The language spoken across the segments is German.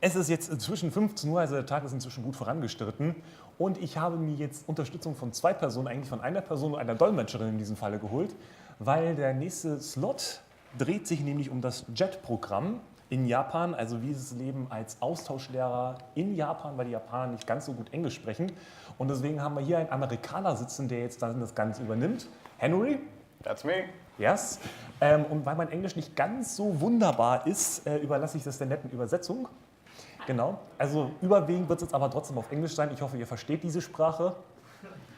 Es ist jetzt inzwischen 15 Uhr, also der Tag ist inzwischen gut vorangeschritten. Und ich habe mir jetzt Unterstützung von zwei Personen, eigentlich von einer Person und einer Dolmetscherin in diesem Falle geholt, weil der nächste Slot dreht sich nämlich um das JET-Programm in Japan, also wie ist das Leben als Austauschlehrer in Japan, weil die Japaner nicht ganz so gut Englisch sprechen. Und deswegen haben wir hier einen Amerikaner sitzen, der jetzt dann das Ganze übernimmt. Henry? That's me. Yes. Und weil mein Englisch nicht ganz so wunderbar ist, überlasse ich das der netten Übersetzung. Genau. Also überwiegend wird es jetzt aber trotzdem auf Englisch sein. Ich hoffe, ihr versteht diese Sprache.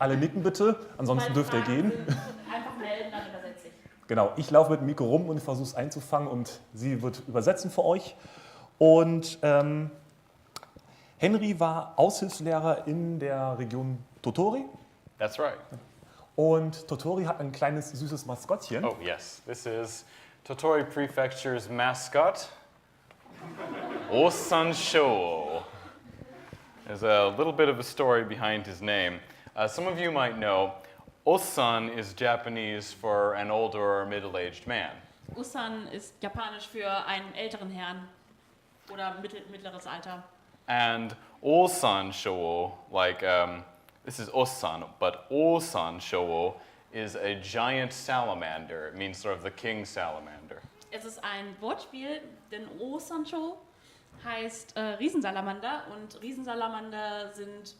Alle nicken bitte, ansonsten dürft ihr gehen. Einfach melden, dann übersetze ich. Genau, ich laufe mit dem Mikro rum und versuche es einzufangen und sie wird übersetzen für euch. Und Henry war Aushilfslehrer in der Region Totori. That's right. Und Totori hat ein kleines, süßes Maskottchen. Oh, yes. This is Totori Prefecture's mascot, Osan Shou. There's a little bit of a story behind his name. Some of you might know, Osan is Japanese for an older or middle-aged man. Usan ist japanisch für einen älteren Herrn oder mittleres Alter. And Osan Shou, like, this is Osan, but Osan Shou is a giant salamander. It means sort of the king salamander. Es ist ein Wortspiel, denn Osancho heißt Riesensalamander und Riesensalamander sind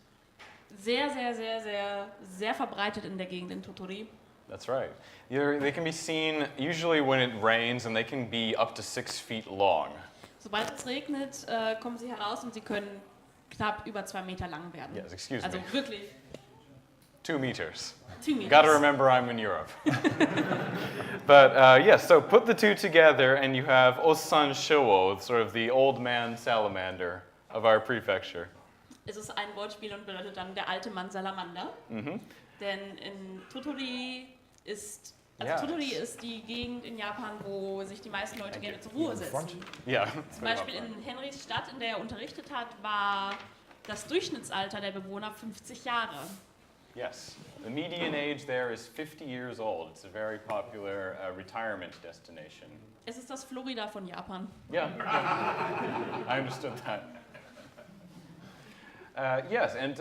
sehr verbreitet in der Gegend in Totori. That's right. They can be seen usually when it rains, and they can be up to 6 feet long. Sobald es regnet, kommen sie heraus und sie können knapp über 2 Meter lang werden. Yes, excuse Also me. wirklich 2 meters. 2 Meter. Got to remember I'm in Europe. But yes, so put the two together, and you have Osan Shouo, sort of the old man salamander of our prefecture. Es ist ein Wortspiel und bedeutet dann der alte Mann Salamander. Denn in Totori ist, Totori ist die Gegend in Japan, wo sich die meisten Leute gerne zur Ruhe setzen. Yeah. Zum Beispiel in Henrys Stadt, in der er unterrichtet hat, war das Durchschnittsalter der Bewohner 50 Jahre. Yes, the median age there is 50 years old. It's a very popular retirement destination. Es ist das Florida von Japan. Yeah, I understood that. Yes, and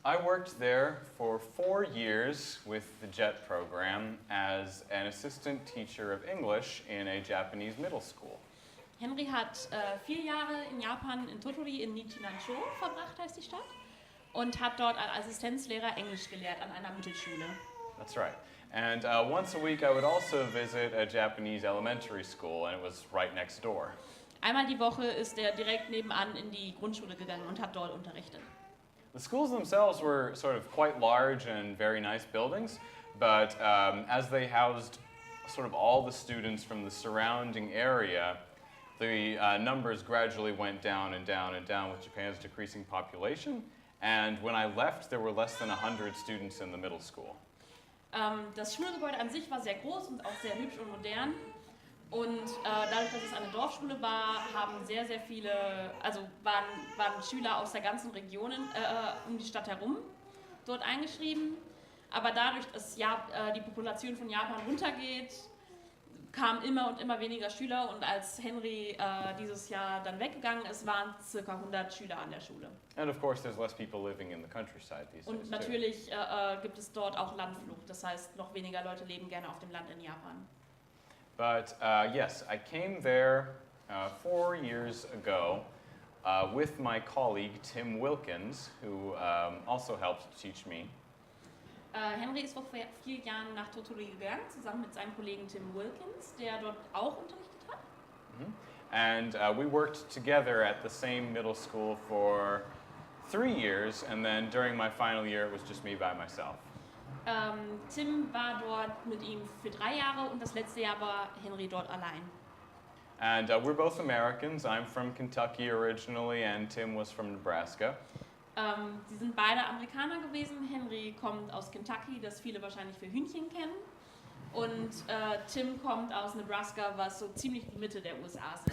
I worked there for 4 years with the JET program as an assistant teacher of English in a Japanese middle school. Henry hat 4 Jahre in Japan in Totori in Nichinansho verbracht, heißt die Stadt, und hat dort als Assistenzlehrer Englisch gelehrt an einer Mittelschule. That's right. And once a week I would also visit a Japanese elementary school, and it was right next door. Einmal die Woche ist er direkt nebenan in die Grundschule gegangen und hat dort unterrichtet. The schools themselves were sort of quite large and very nice buildings, but as they housed sort of all the students from the surrounding area, the numbers gradually went down and down and down with Japan's decreasing population. And when I left, there were less than 100 students in the middle school. Das Schulgebäude an sich war sehr groß und auch sehr hübsch und modern. Und dadurch, dass es eine Dorfschule war, haben sehr viele, also waren Schüler aus der ganzen Region um die Stadt herum dort eingeschrieben. Aber dadurch, dass die Population von Japan runtergeht, kamen immer und immer weniger Schüler. Und als Henry dieses Jahr dann weggegangen ist, waren ca. 100 Schüler an der Schule. And of course, there's less people living in the countryside these days. Und natürlich gibt es dort auch Landflucht. Das heißt, noch weniger Leute leben gerne auf dem Land in Japan. But yes, I came there 4 years ago with my colleague Tim Wilkins, who also helped teach me. Henry ist vor 4 Jahren nach Totori gegangen, zusammen mit seinem Kollegen Tim Wilkins, der dort auch unterrichtet hat. And we worked together at the same middle school for 3 years, and then during my final year, it was just me by myself. Tim war dort mit ihm für 3 Jahre und das letzte Jahr war Henry dort allein. And we're both Americans. I'm from Kentucky originally, and Tim was from Nebraska. Sie sind beide Amerikaner gewesen. Henry kommt aus Kentucky, das viele wahrscheinlich für Hühnchen kennen. Und Tim kommt aus Nebraska, was so ziemlich die Mitte der USA ist.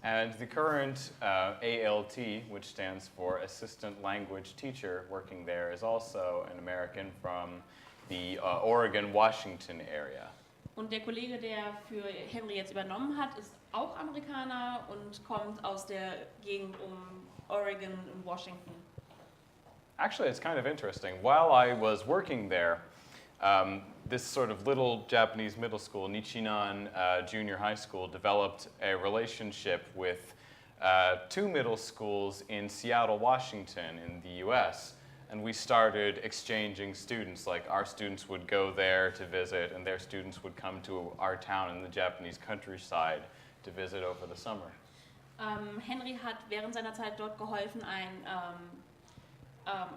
And the current ALT, which stands for Assistant Language Teacher, working there is also an American from the Oregon-Washington area. Und der Kollege, der für Henry jetzt übernommen hat, ist auch Amerikaner und kommt aus der Gegend um Oregon und Washington. Actually, it's kind of interesting. While I was working there, this sort of little Japanese middle school, Nichinan Junior High School, developed a relationship with two middle schools in Seattle, Washington, in the US. And we started exchanging students. Like, our students would go there to visit, and their students would come to our town in the Japanese countryside to visit over the summer. Henry hat während seiner Zeit dort geholfen,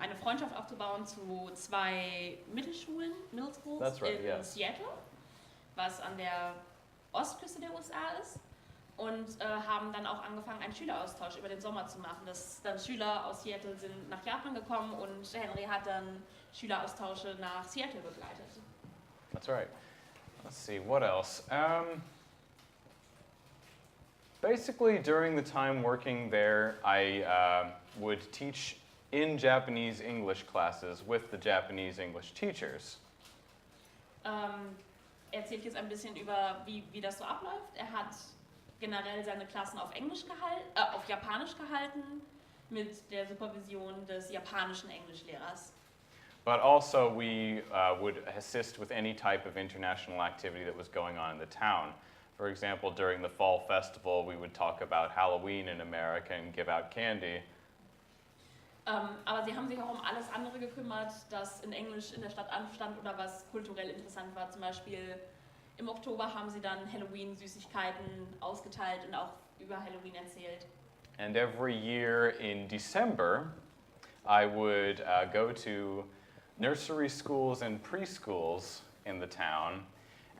eine Freundschaft aufzubauen zu zwei Middle Schools That's right, in yeah. Seattle, was an der Ostküste der USA ist. Und haben dann auch angefangen, einen Schüleraustausch über den Sommer zu machen. Dass dann Schüler aus Seattle sind nach Japan gekommen und Henry hat dann Schüleraustausche nach Seattle begleitet. That's right. Let's see, what else? Basically, during the time working there, I would teach in Japanese English classes with the Japanese English teachers. Erzählt jetzt ein bisschen über, wie das so abläuft. Er hat generell seine Klassen auf Japanisch gehalten, mit der Supervision des japanischen Englischlehrers. But also we would assist with any type of international activity that was going on in the town. For example, during the fall festival, we would talk about Halloween in America and give out candy. Aber sie haben sich auch um alles andere gekümmert, das in Englisch in der Stadt anstand oder was kulturell interessant war. Zum Beispiel im Oktober haben sie dann Halloween-Süßigkeiten ausgeteilt und auch über Halloween erzählt. And every year in December, I would go to nursery schools and preschools in the town,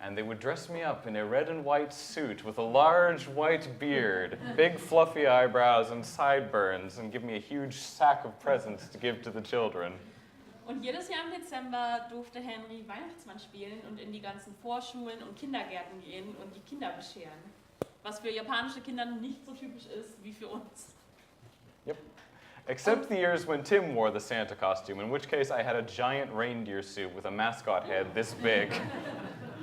and they would dress me up in a red and white suit with a large white beard, big fluffy eyebrows and sideburns, and give me a huge sack of presents to give to the children. Und jedes Jahr im Dezember durfte Henry Weihnachtsmann spielen und in die ganzen Vorschulen und Kindergärten gehen und die Kinder bescheren. Was für japanische Kinder nicht so typisch ist wie für uns. Yep. Except the years when Tim wore the Santa costume, in which case I had a giant reindeer suit with a mascot head this big.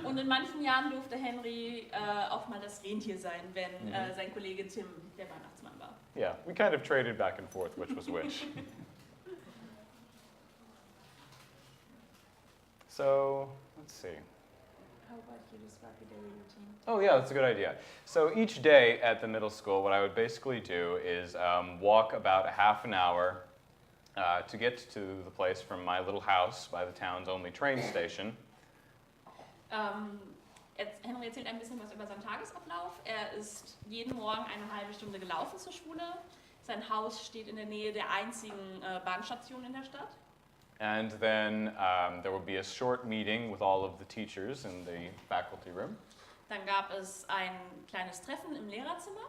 Und in manchen Jahren durfte Henry auch mal das Rentier sein, wenn sein Kollege Tim der Weihnachtsmann war. Yeah, we kind of traded back and forth which was which. So, let's see. How about you describe your daily routine? Oh yeah, that's a good idea. So each day at the middle school, what I would basically do is walk about a half an hour to get to the place from my little house by the town's only train station. Henry erzählt ein bisschen was über seinen Tagesablauf. Er ist jeden Morgen eine halbe Stunde gelaufen zur Schule. Sein Haus steht in der Nähe der einzigen Bahnstation in der Stadt. And then there would be a short meeting with all of the teachers in the faculty room. Dann gab es ein kleines Treffen im Lehrerzimmer.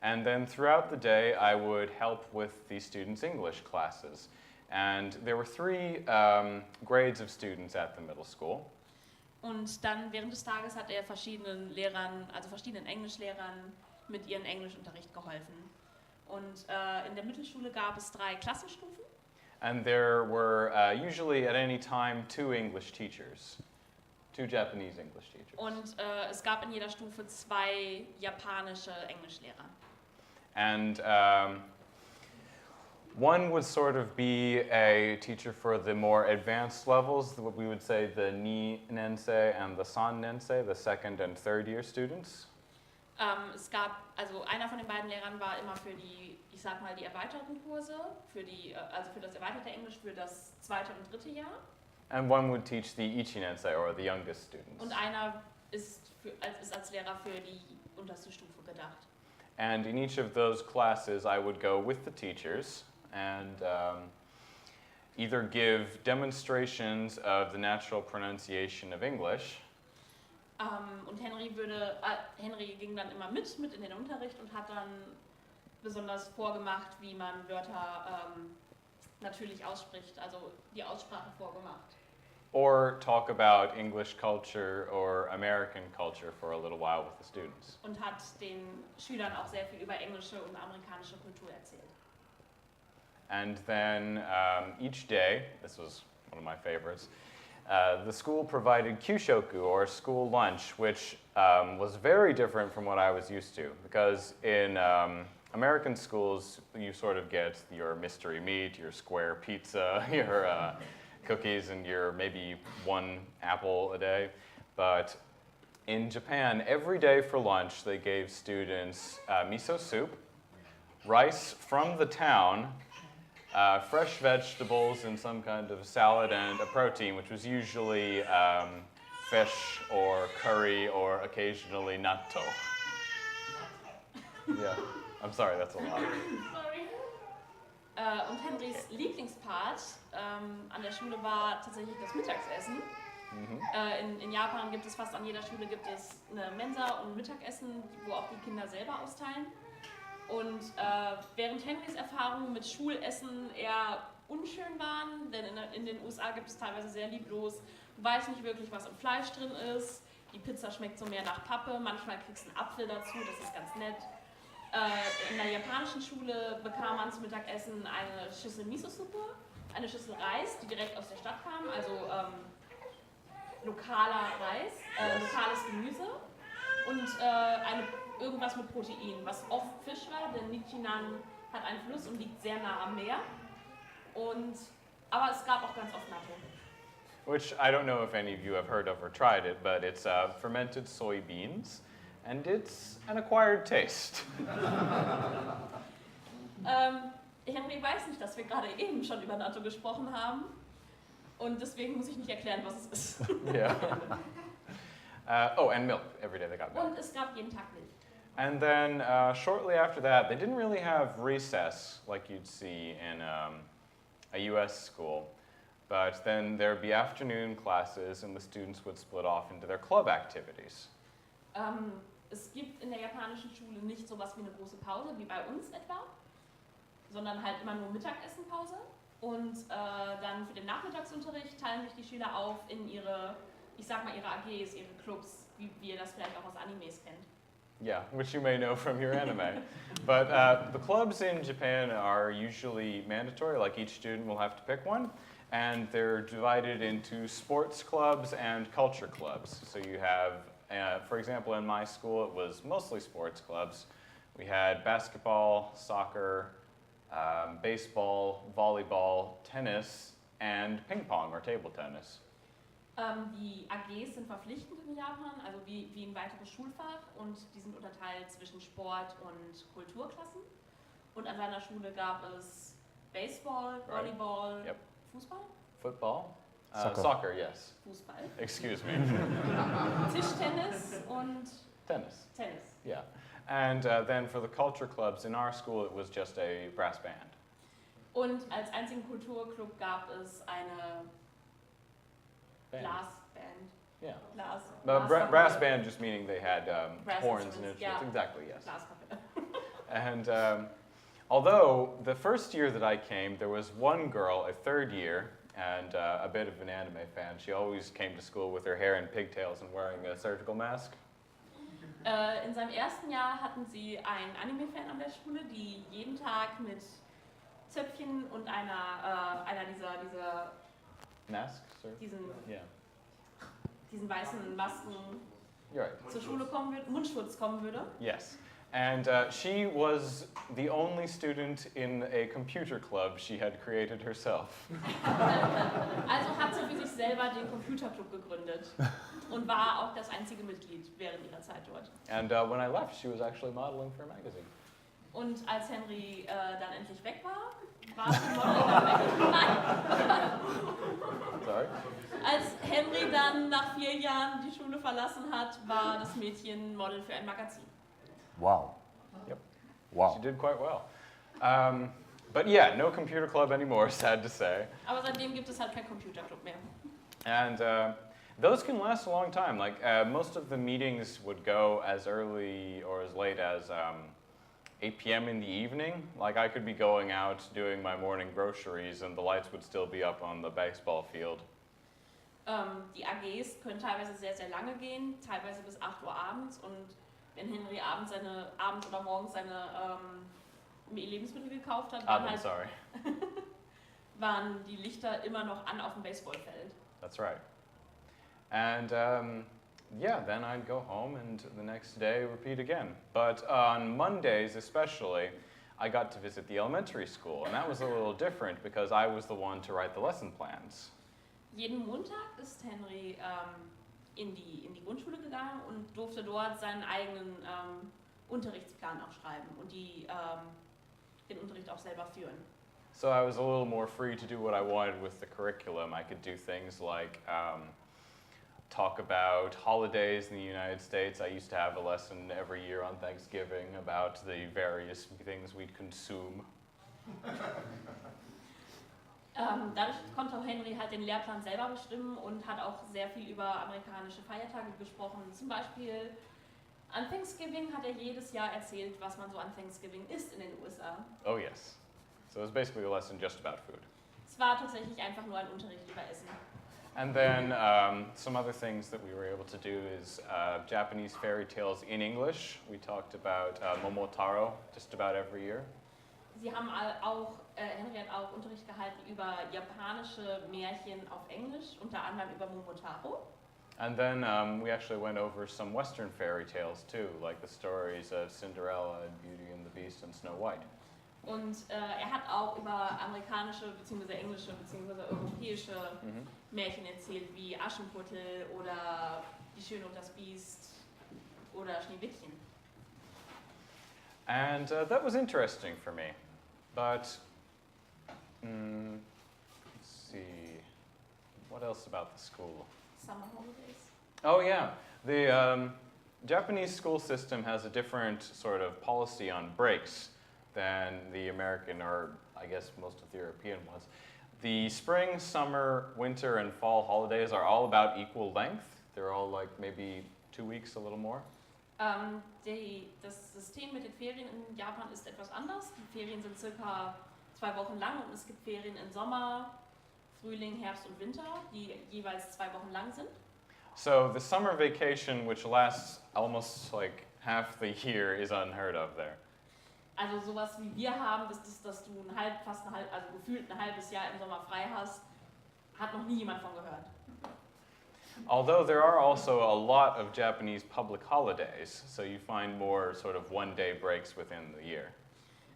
And then throughout the day, I would help with the students' English classes. And there were three grades of students at the middle school. Und dann während des Tages hat er verschiedenen Lehrern, also verschiedenen Englischlehrern mit ihrem Englischunterricht geholfen. Und in der Mittelschule gab es 3 Klassenstufen. And there were usually at any time 2 English teachers, 2 Japanese English teachers. Und es gab in jeder Stufe 2 japanische Englischlehrer. And one would sort of be a teacher for the more advanced levels, what we would say the Ni-Nensei and the San-Nensei, the second and third year students. Es gab, also einer von den beiden Lehrern war immer für die, ich sag mal, die erweiterten Kurse, also für das erweiterte Englisch für das 2. und 3. Jahr. And one would teach the Ichi-Nensei, or the youngest students. Und einer ist als Lehrer für die unterste Stufe gedacht. And in each of those classes, I would go with the teachers and either give demonstrations of the natural pronunciation of English. Und Henry ging dann immer mit in den Unterricht und hat dann besonders vorgemacht, wie man Wörter natürlich ausspricht, also die Aussprache vorgemacht. Or talk about English culture or American culture for a little while with the students. Und hat den Schülern auch sehr viel über englische und amerikanische Kultur erzählt. And then each day, this was one of my favorites, The school provided kyushoku, or school lunch, which was very different from what I was used to, because in American schools, you sort of get your mystery meat, your square pizza, your cookies, and your maybe one apple a day. But in Japan, every day for lunch, they gave students miso soup, rice from the town, fresh vegetables and some kind of salad, and a protein, which was usually fish or curry or occasionally natto. Yeah, I'm sorry, that's a lot. Sorry. Und Henrys Lieblingspart an der Schule war tatsächlich das Mittagessen. In Japan gibt es fast an jeder Schule gibt es eine Mensa und ein Mittagessen, wo auch die Kinder selber austeilen. Und während Henrys Erfahrungen mit Schulessen eher unschön waren, denn in den USA gibt es teilweise sehr lieblos, du weißt nicht wirklich, was im Fleisch drin ist, die Pizza schmeckt so mehr nach Pappe, manchmal kriegst du einen Apfel dazu, das ist ganz nett. In der japanischen Schule bekam man zum Mittagessen eine Schüssel Miso-Suppe, eine Schüssel Reis, die direkt aus der Stadt kam, also lokaler Reis, lokales Gemüse und irgendwas mit Protein, was oft Fisch war, denn Nichinan hat einen Fluss und liegt sehr nah am Meer. Aber es gab auch ganz oft Natto. Which I don't know if any of you have heard of or tried it, but it's fermented soybeans, and it's an acquired taste. Henry weiß nicht, dass wir gerade eben schon über Natto gesprochen haben und deswegen muss ich nicht erklären, was es ist. Yeah. Oh, and milk. Every day they got milk. Und es gab jeden Tag Milch. And then shortly after that, they didn't really have recess like you'd see in a US school. But then there'd be afternoon classes and the students would split off into their club activities. Es gibt in der japanischen Schule nicht sowas wie eine große Pause, wie bei uns etwa, sondern halt immer nur Mittagessenpause. Und dann für den Nachmittagsunterricht teilen sich die Schüler auf in ihre, ich sag mal, ihre AGs, ihre Clubs, wie ihr das vielleicht auch aus Animes kennt. Yeah, which you may know from your anime. But the clubs in Japan are usually mandatory, like each student will have to pick one. And they're divided into sports clubs and culture clubs. So you have, for example, in my school, it was mostly sports clubs. We had basketball, soccer, baseball, volleyball, tennis, and ping pong or table tennis. Die AGs sind verpflichtend in Japan, also wie ein weiteres Schulfach, und die sind unterteilt zwischen Sport- und Kulturklassen. Und an seiner Schule gab es Baseball, Volleyball, Yep. Fußball? Football? Soccer. Soccer, yes. Fußball. Excuse me. Tischtennis und Tennis. Tennis. Yeah. And then for the culture clubs in our school, it was just a brass band. Und als einzigen Kulturclub gab es eine Band. Blasband. Yeah. Brass Band just meaning they had Brass horns and instruments, instruments. yeah. Exactly, yes. Blaskapelle. And although the first year that I came, there was one girl, a third year, and a bit of an anime fan. She always came to school with her hair in pigtails and wearing a surgical mask. In seinem ersten Jahr hatten sie einen Anime-Fan an der Schule, die jeden Tag mit Zöpfchen und einer dieser Masks? Or? Yeah. diesen weißen Masken You're right. zur Schule kommen würde, Mundschutz kommen würde. Yes. And she was the only student in a computer club she had created herself. Also hat sie für sich selber den Computerclub gegründet und war auch das einzige Mitglied während ihrer Zeit dort. And when I left, she was actually modeling for a magazine. Und als Henry dann endlich weg war sie Model. Nein. Sorry? Als Henry dann nach 4 Jahren die Schule verlassen hat, war das Mädchen Model für ein Magazin. Wow. Yep. Wow. She did quite well. But yeah, no computer club anymore, sad to say. Aber seitdem gibt es halt keinen Computerclub mehr. And those can last a long time. Like most of the meetings would go as early or as late as 8 p.m. in the evening. Like I could be going out doing my morning groceries and the lights would still be up on the baseball field. Die AGs können teilweise sehr, sehr lange gehen, teilweise bis 8 Uhr abends. Und wenn Henry abends oder morgens seine Lebensmittel gekauft hat, Sorry. waren die Lichter immer noch an auf dem Baseballfeld. That's right. And yeah, then I'd go home and the next day repeat again. But on Mondays especially, I got to visit the elementary school, and that was a little different because I was the one to write the lesson plans. Jeden Montag ist Henry in die Grundschule gegangen und durfte dort seinen eigenen Unterrichtsplan auch schreiben und den Unterricht auch selber führen. So I was a little more free to do what I wanted with the curriculum. I could do things like talk about holidays in the United States. I used to have a lesson every year on Thanksgiving about the various things we'd consume. Dadurch konnte auch Henry halt den Lehrplan selber bestimmen und hat auch sehr viel über amerikanische Feiertage gesprochen. Zum Beispiel an Thanksgiving hat er jedes Jahr erzählt, was man so an Thanksgiving isst in den USA. Oh yes. So it was basically a lesson just about food. Es war tatsächlich einfach nur ein Unterricht über Essen. And then some other things that we were able to do is Japanese fairy tales in English. We talked about Momotaro just about every year. Sie haben Henry hat auch Unterricht gehalten über japanische Märchen auf Englisch, unter anderem über Momotaro. And then we actually went over some Western fairy tales too, like the stories of Cinderella and Beauty and the Beast and Snow White. Und er hat auch über amerikanische bzw. englische bzw. europäische Märchen erzählt, wie Aschenputtel oder Die Schöne und das Biest oder Schneewittchen. And that was interesting for me. But let's see, what else about the school? Summer holidays. Oh yeah, the Japanese school system has a different sort of policy on breaks than the American, or I guess most of the European ones. The spring, summer, winter, and fall holidays are all about equal length. They're all like maybe 2 weeks, a little more. Das System mit den Ferien in Japan ist etwas anders. Die Ferien sind circa 2 Wochen lang und es gibt Ferien im Sommer, Frühling, Herbst und Winter, die jeweils 2 Wochen lang sind. So the summer vacation, which lasts almost like half the year, is unheard of there. Also sowas wie wir haben, dass du also gefühlt ein halbes Jahr im Sommer frei hast, hat noch nie jemand von gehört. Although there are also a lot of Japanese public holidays, so you find more sort of one-day breaks within the year.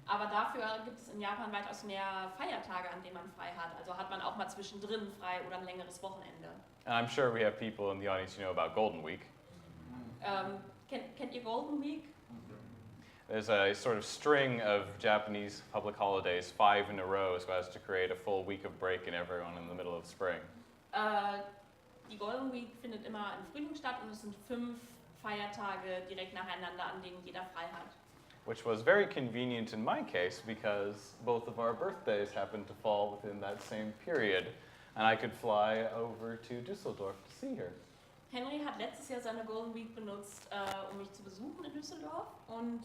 Aber dafür gibt es in Japan weitaus mehr Feiertage, an denen man frei hat. Also hat man auch mal zwischendrin frei oder ein längeres Wochenende. And I'm sure we have people in the audience who know about Golden Week. Kennt ihr Golden Week? There's a sort of string of Japanese public holidays, 5 in a row, so as to create a full week of break in everyone in the middle of spring. Die Golden Week findet immer im Frühling statt und es sind 5 Feiertage direkt nacheinander, an denen jeder frei hat. Which was very convenient in my case because both of our birthdays happened to fall within that same period, and I could fly over to Düsseldorf to see her. Henry hat letztes Jahr seine Golden Week benutzt, um mich zu besuchen in Düsseldorf, und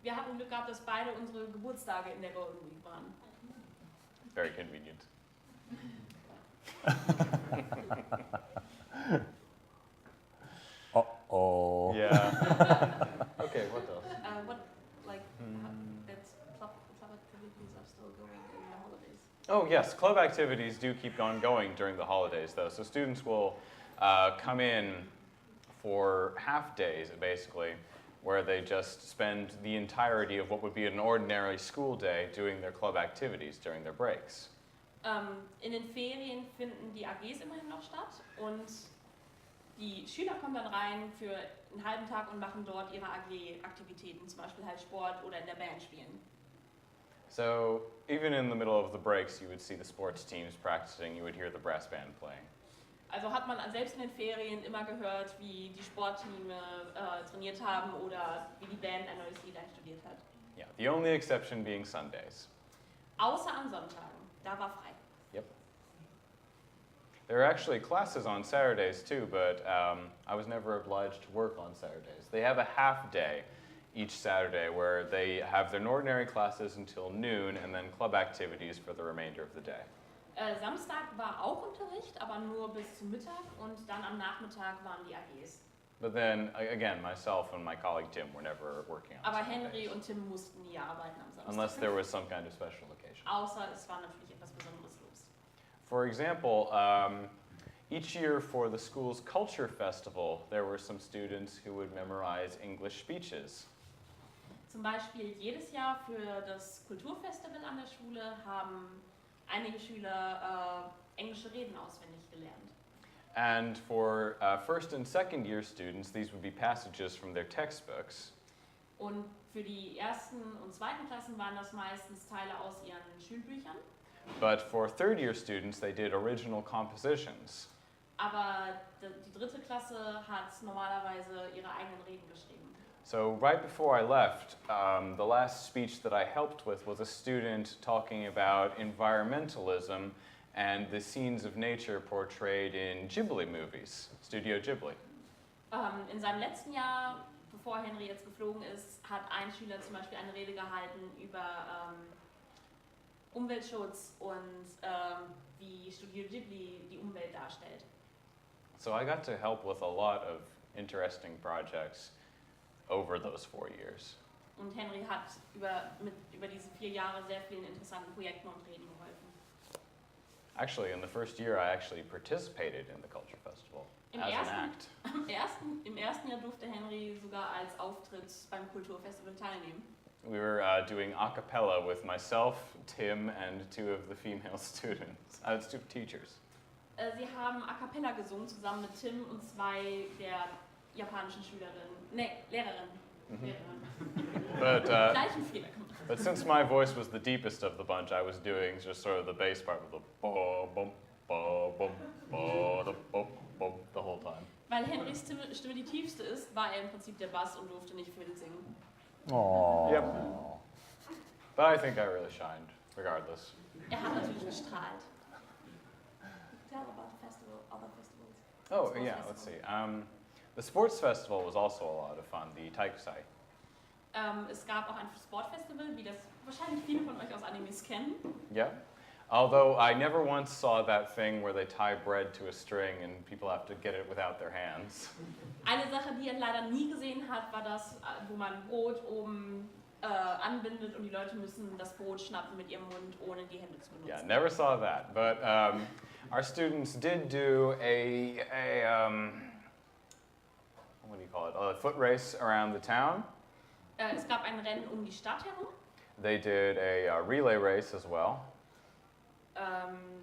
wir hatten Glück gehabt, dass beide unsere Geburtstage in der Golden Week waren. Very convenient. Uh-oh. Yeah. Okay, what else? That club activities are still going in the holidays. Oh yes, club activities do keep on going during the holidays though. So students will come in for half days basically, where they just spend the entirety of what would be an ordinary school day doing their club activities during their breaks. In den Ferien finden die AGs immerhin noch statt und die Schüler kommen dann rein für einen halben Tag und machen dort ihre AG-Aktivitäten, zum Beispiel halt Sport oder in der Band spielen. So even in the middle of the breaks, you would see the sports teams practicing, you would hear the brass band playing. Also hat man selbst in den Ferien immer gehört, wie die Sportteams trainiert haben oder wie die Band ein neues Lied einstudiert hat. Yeah, the only exception being Sundays. Außer an Sonntagen, da war frei. Yep. There are actually classes on Saturdays too, but I was never obliged to work on Saturdays. They have a half day each Saturday where they have their ordinary classes until noon and then club activities for the remainder of the day. Samstag war auch Unterricht, aber nur bis zum Mittag, und dann am Nachmittag waren die AGs. But then, again, myself and my colleague Tim were never working on Aber Saturdays. Henry und Tim mussten nie arbeiten am Samstag. Unless there was some kind of special occasion. Außer es war natürlich etwas Besonderes los. For example, each year for the school's culture festival, there were some students who would memorize English speeches. Zum Beispiel jedes Jahr für das Kulturfestival an der Schule haben einige Schüler englische Reden auswendig gelernt. And for first and second year students, these would be passages from their textbooks. Und für die ersten und zweiten Klassen waren das meistens Teile aus ihren Schulbüchern. But for third year students, they did original compositions. Aber die dritte Klasse hat normalerweise ihre eigenen Reden geschrieben. So right before I left, the last speech that I helped with was a student talking about environmentalism and the scenes of nature portrayed in Ghibli movies, Studio Ghibli. In seinem letzten Jahr, bevor Henry jetzt geflogen ist, hat ein Schüler zum Beispiel eine Rede gehalten über Umweltschutz und wie Studio Ghibli die Umwelt darstellt. So I got to help with a lot of interesting projects over those 4 years. Und Henry hat über diese 4 Jahre sehr vielen interessanten Projekten und Reden geholfen. Actually, in the first year, I actually participated in the Culture Festival as an act. Im ersten Jahr durfte Henry sogar als Auftritt beim Kulturfestival teilnehmen. We were doing a cappella with myself, Tim, and 2 of the female students, 2 teachers. Sie haben a cappella gesungen zusammen mit Tim und 2 der japanischen Lehrerinnen. But, Gleichen Fehler gemacht. but since my voice was the deepest of the bunch, I was doing just sort of the bass part with the bum, bum, bum, bum, bum, bum, the whole time. Weil Henrys Stimme die tiefste ist, war er im Prinzip der Bass und durfte nicht viel singen. Oh. Yep. But I think I really shined, regardless. Er hat natürlich gestrahlt. Tell about the festival, other festivals. Oh, Sports yeah, festival. let's see. The sports festival was also a lot of fun, the Taikusai. Es gab auch ein Sportfestival, wie das wahrscheinlich viele von euch aus Animes kennen. Yeah. Although I never once saw that thing where they tie bread to a string and people have to get it without their hands. Eine Sache, die er leider nie gesehen hat, war das, wo man Brot oben anbindet und die Leute müssen das Brot schnappen mit ihrem Mund, ohne die Hände zu benutzen. Yeah, never saw that. But our students did do a what do you call it? A foot race around the town. Es gab ein Rennen um die Stadt herum, They did a relay race as well.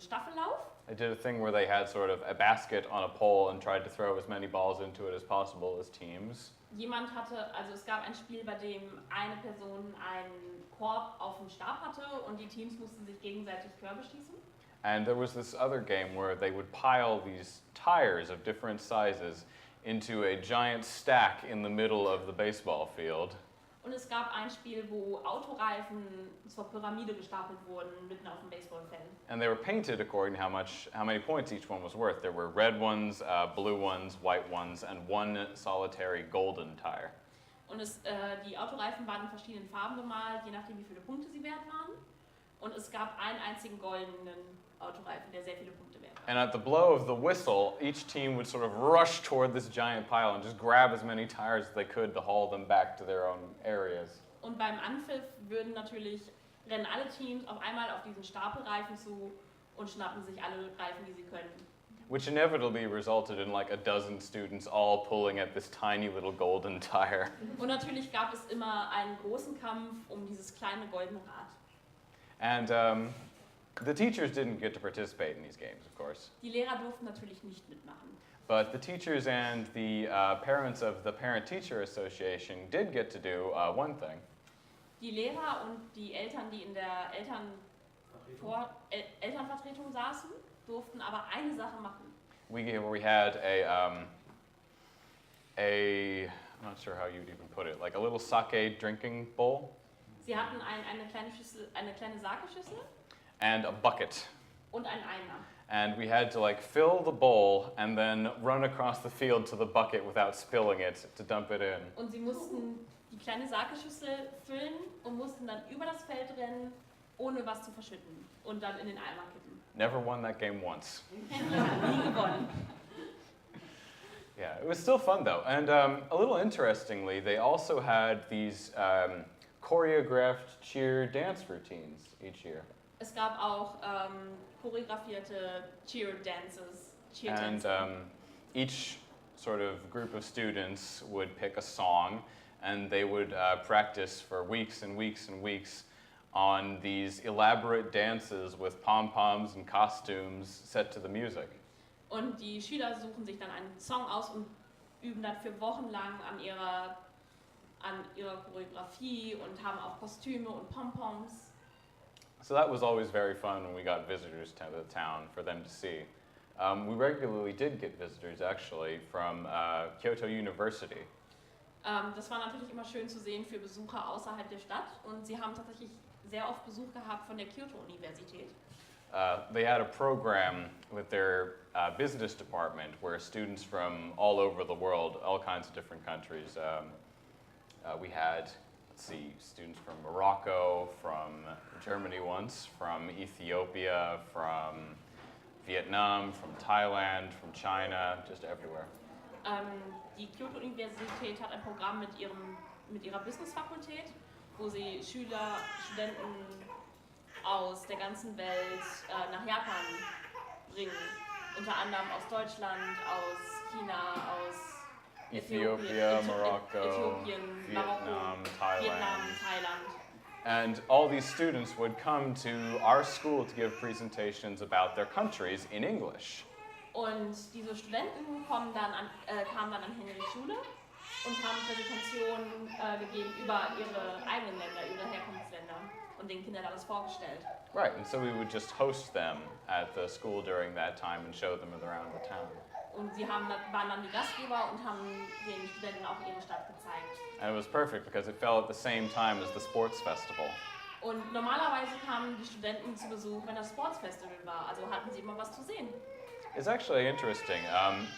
Staffellauf. They did a thing where they had sort of a basket on a pole and tried to throw as many balls into it as possible as teams. Es gab ein Spiel, bei dem eine Person einen Korb auf dem Stab hatte und die Teams mussten sich gegenseitig Körbe schießen. And there was this other game where they would pile these tires of different sizes into a giant stack in the middle of the baseball field. Und es gab ein Spiel, wo Autoreifen zur Pyramide gestapelt wurden, mitten auf dem Baseballfeld. And they were painted according to how many points each one was worth. There were red ones, blue ones, white ones, and 1 solitary golden tire. Und die Autoreifen waren in verschiedenen Farben gemalt, je nachdem wie viele Punkte sie wert waren. Und es gab einen einzigen goldenen Autoreifen, der sehr viele Punkte wert war. And at the blow of the whistle, each team would sort of rush toward this giant pile and just grab as many tires as they could to haul them back to their own areas. Und beim Anpfiff rennen alle Teams auf einmal auf diesen Stapelreifen zu und schnappen sich alle Reifen, die sie können. Which inevitably resulted in like a dozen students all pulling at this tiny little golden tire. Und natürlich gab es immer einen großen Kampf um dieses kleine goldene Rad. And the teachers didn't get to participate in these games, of course. Die Lehrer durften natürlich nicht mitmachen. But the teachers and the parents of the Parent-Teacher Association did get to do one thing. Die Lehrer und die Eltern, die in der Elternvertretung saßen, durften aber eine Sache machen. We had a I'm not sure how you'd even put it, like a little sake drinking bowl. Sie hatten eine kleine Sakeschüssel and a bucket. Und einen Eimer. And we had to like fill the bowl and then run across the field to the bucket without spilling it to dump it in. Und sie mussten die kleine Sakeschüssel füllen und mussten dann über das Feld rennen, ohne was zu verschütten und dann in den Eimer kippen. Never won that game once. Henry hat nie gewonnen. Yeah, it was still fun though. And a little interestingly, they also had these choreographed cheer dance routines each year. Es gab auch choreografierte Cheer Dances And Cheertänze. each sort of group of students would pick a song, and they would practice for weeks and weeks and weeks on these elaborate dances with pom-poms and costumes set to the music. Und die Schüler suchen sich dann einen Song aus und üben dann für Wochen lang an ihrer Choreografie und haben auch Kostüme und Pompons. So that was always very fun when we got visitors to the town for them to see. We regularly did get visitors actually from Kyoto University. Das war natürlich immer schön zu sehen für Besucher außerhalb der Stadt und sie haben tatsächlich sehr oft Besuch gehabt von der Kyoto-Universität. They had a program with their business department where students from all over the world, all kinds of different countries, we had, let's see, students from Morocco, from Germany once, from Ethiopia, from Vietnam, from Thailand, from China, just everywhere. Die Kyoto-Universität hat ein Programm mit ihrer Business-Fakultät, wo sie Studenten aus der ganzen Welt nach Japan bringen. Unter anderem aus Deutschland, aus China, aus Ethiopia, Morocco, Vietnam, Thailand. And all these students would come to our school to give presentations about their countries in English. Und diese Studenten kamen dann an Henrys Schule und haben Präsentationen gegeben über ihre eigenen Länder, ihre Herkunftsländer und den Kindern alles vorgestellt. Right, and so we would just host them at the school during that time and show them around the town. Und sie waren dann die Gastgeber und haben den Studenten auch ihre Stadt gezeigt. And it was perfect because it fell at the same time as the sports festival. Und normalerweise kamen die Studenten zu Besuch, wenn das Sports Festival war, also hatten sie immer was zu sehen. It's actually interesting.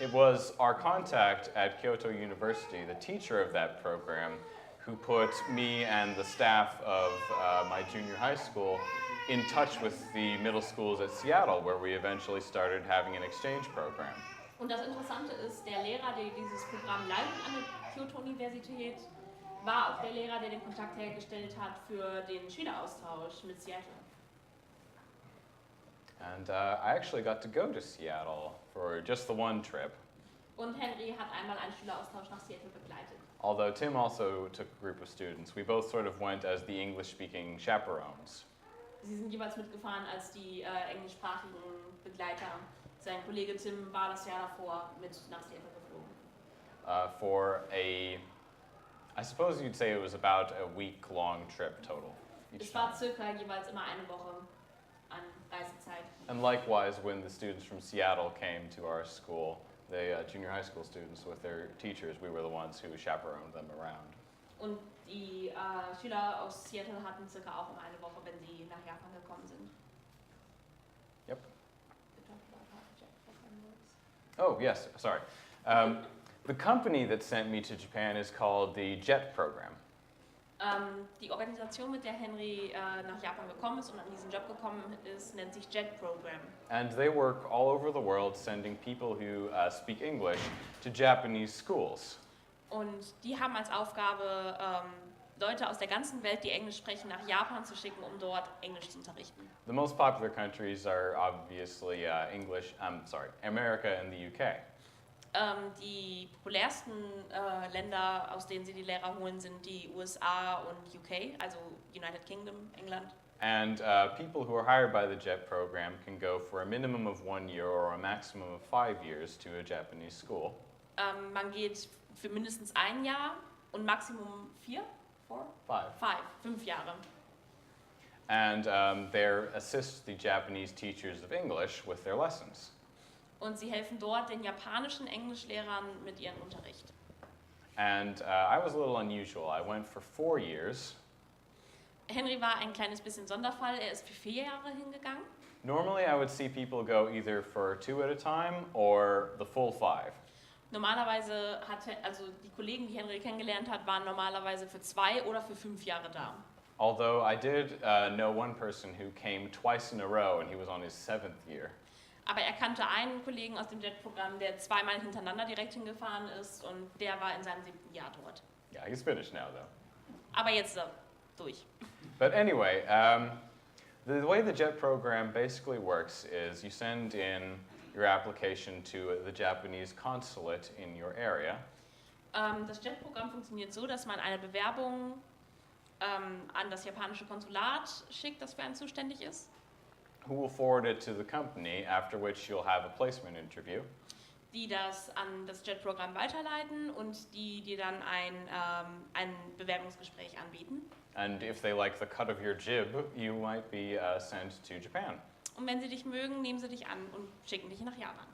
It was our contact at Kyoto University, the teacher of that program, who put me and the staff of my junior high school in touch with the middle schools at Seattle, where we eventually started having an exchange program. Und das Interessante ist, der Lehrer, der dieses Programm leitet an der Kyoto-Universität, war auch der Lehrer, der den Kontakt hergestellt hat für den Schüleraustausch mit Seattle. And I actually got to go to Seattle for just the one trip, Und Henry hat einmal einen Schüleraustausch nach Seattle begleitet. although Tim also took a group of students. We both sort of went as the English-speaking chaperones. Sie sind jeweils mitgefahren als die englischsprachigen Begleiter. Sein Kollege Tim war das Jahr davor mit nach Seattle geflogen. For I suppose you'd say it was about a week-long trip total. Each Es war time. circa jeweils immer eine Woche an Reisezeit. And likewise, when the students from Seattle came to our school, the junior high school students with their teachers, we were the ones who chaperoned them around. Und die Schüler aus Seattle hatten circa auch immer eine Woche, wenn sie nach Japan gekommen sind. Yep. We talked about how to check for frameworks. Oh, yes, sorry. The company that sent me to Japan is called the JET program. Die Organisation, mit der Henry nach Japan gekommen ist und an diesen Job gekommen ist, nennt sich JET Program. And they work all over the world sending people who speak English to Japanese schools. Und die haben als Aufgabe, Leute aus der ganzen Welt, die Englisch sprechen, nach Japan zu schicken, um dort Englisch zu unterrichten. The most popular countries are obviously America and the UK. Die populärsten Länder, aus denen sie die Lehrer holen, sind die USA und UK, also United Kingdom, England. And people who are hired by the JET program can go for a minimum of 1 year or a maximum of 5 years to a Japanese school. Man geht für mindestens ein Jahr und Maximum 5 Jahre. And they assist the Japanese teachers of English with their lessons. Und sie helfen dort den japanischen Englischlehrern mit ihrem Unterricht. And I was a little unusual. I went for 4 years. Henry war ein kleines bisschen Sonderfall. Er ist für 4 Jahre hingegangen. Normally I would see people go either for 2 at a time or the full 5. Normalerweise also die Kollegen, die Henry kennengelernt hat, waren normalerweise für 2 oder für 5 Jahre da. Although I did know one person who came twice in a row and he was on his 7th year. Aber er kannte einen Kollegen aus dem JET-Programm, der 2-mal hintereinander direkt hingefahren ist und der war in seinem 7. Jahr dort. Yeah, he's finished now though. Aber jetzt durch. But anyway, the way the JET program basically works is you send in your application to the Japanese consulate in your area. Das JET-Programm funktioniert so, dass man eine Bewerbung an das japanische Konsulat schickt, das für einen zuständig ist. Who will forward it to the company, after which you'll have a placement interview. Die das an das JET-Programm weiterleiten und die dir dann ein Bewerbungsgespräch anbieten. And if they like the cut of your jib, you might be sent to Japan. Und wenn sie dich mögen, nehmen sie dich an und schicken dich nach Japan.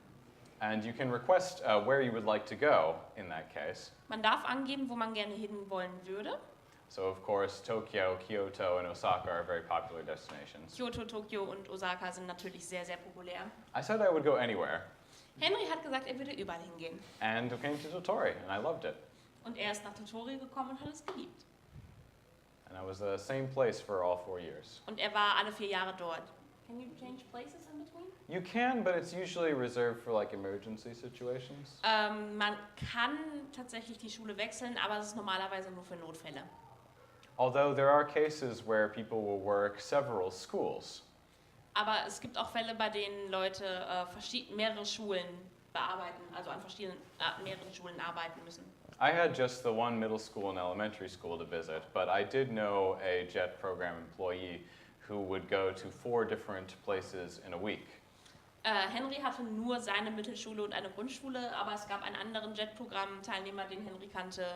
And you can request where you would like to go in that case. Man darf angeben, wo man gerne hin wollen würde. So of course, Tokyo, Kyoto, and Osaka are very popular destinations. Kyoto, Tokio und Osaka sind natürlich sehr, sehr populär. I said I would go anywhere, Henry hat gesagt, er würde überall hingehen. and I came to Totori, and I loved it. Und er ist nach Tottori gekommen und hat es geliebt. And I was the same place for all 4 years. Und er war alle 4 Jahre dort. Can you change places in between? You can, but it's usually reserved for like emergency situations. Man kann tatsächlich die Schule wechseln, aber es ist normalerweise nur für Notfälle. Although there are cases where people will work several schools. Aber es gibt auch Fälle, bei denen Leute mehrere Schulen bearbeiten, also an mehreren Schulen arbeiten müssen. I had just the one middle school and elementary school to visit, but I did know a JET program employee who would go to 4 different places in a week. Henry hatte nur seine Mittelschule und eine Grundschule, aber es gab einen anderen JET-Programm-Teilnehmer, den Henry kannte,